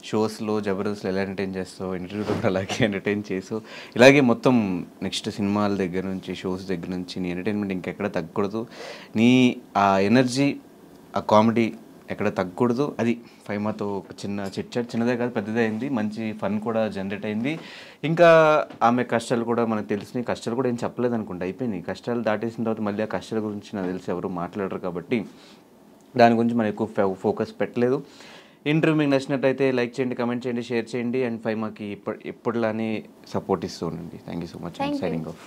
షోస్లో జబర్దస్త్లో ఎలా ఎంటర్టైన్ చేస్తావు, ఇంటర్వ్యూలో కూడా అలాగే ఎంటర్టైన్ చేసావు. ఇలాగే మొత్తం నెక్స్ట్ సినిమాల దగ్గర నుంచి షోస్ దగ్గర నుంచి నీ ఎంటర్టైన్మెంట్ ఇంకెక్కడ తగ్గకూడదు. నీ ఆ ఎనర్జీ, ఆ కామెడీ ఎక్కడ తగ్గకూడదు. అది ఫైమాతో ఒక చిన్న చిట్చాట్, చిన్నదే కాదు పెద్దదే అయింది, మంచి ఫన్ కూడా జనరేట్ అయింది. ఇంకా ఆమె కష్టాలు కూడా మనకు తెలిసినాయి. కష్టాలు కూడా ఏం చెప్పలేదు అనుకుంటా, అయిపోయినాయి. కష్టాలు దాటేసిన తర్వాత మళ్ళీ ఆ కష్టాల గురించి నాకు తెలిసి ఎవరు మాట్లాడరు కాబట్టి దాని గురించి మనం ఎక్కువ ఫోకస్ పెట్టలేదు. ఇంటర్వ్యూ మీకు నచ్చినట్టయితే లైక్ చేయండి, కమెంట్ చేయండి, షేర్ చేయండి. అండ్ ఫైమాకి ఎప్పటిలానే సపోర్ట్ ఇస్తూ ఉండండి. Thank you so much. Signing off.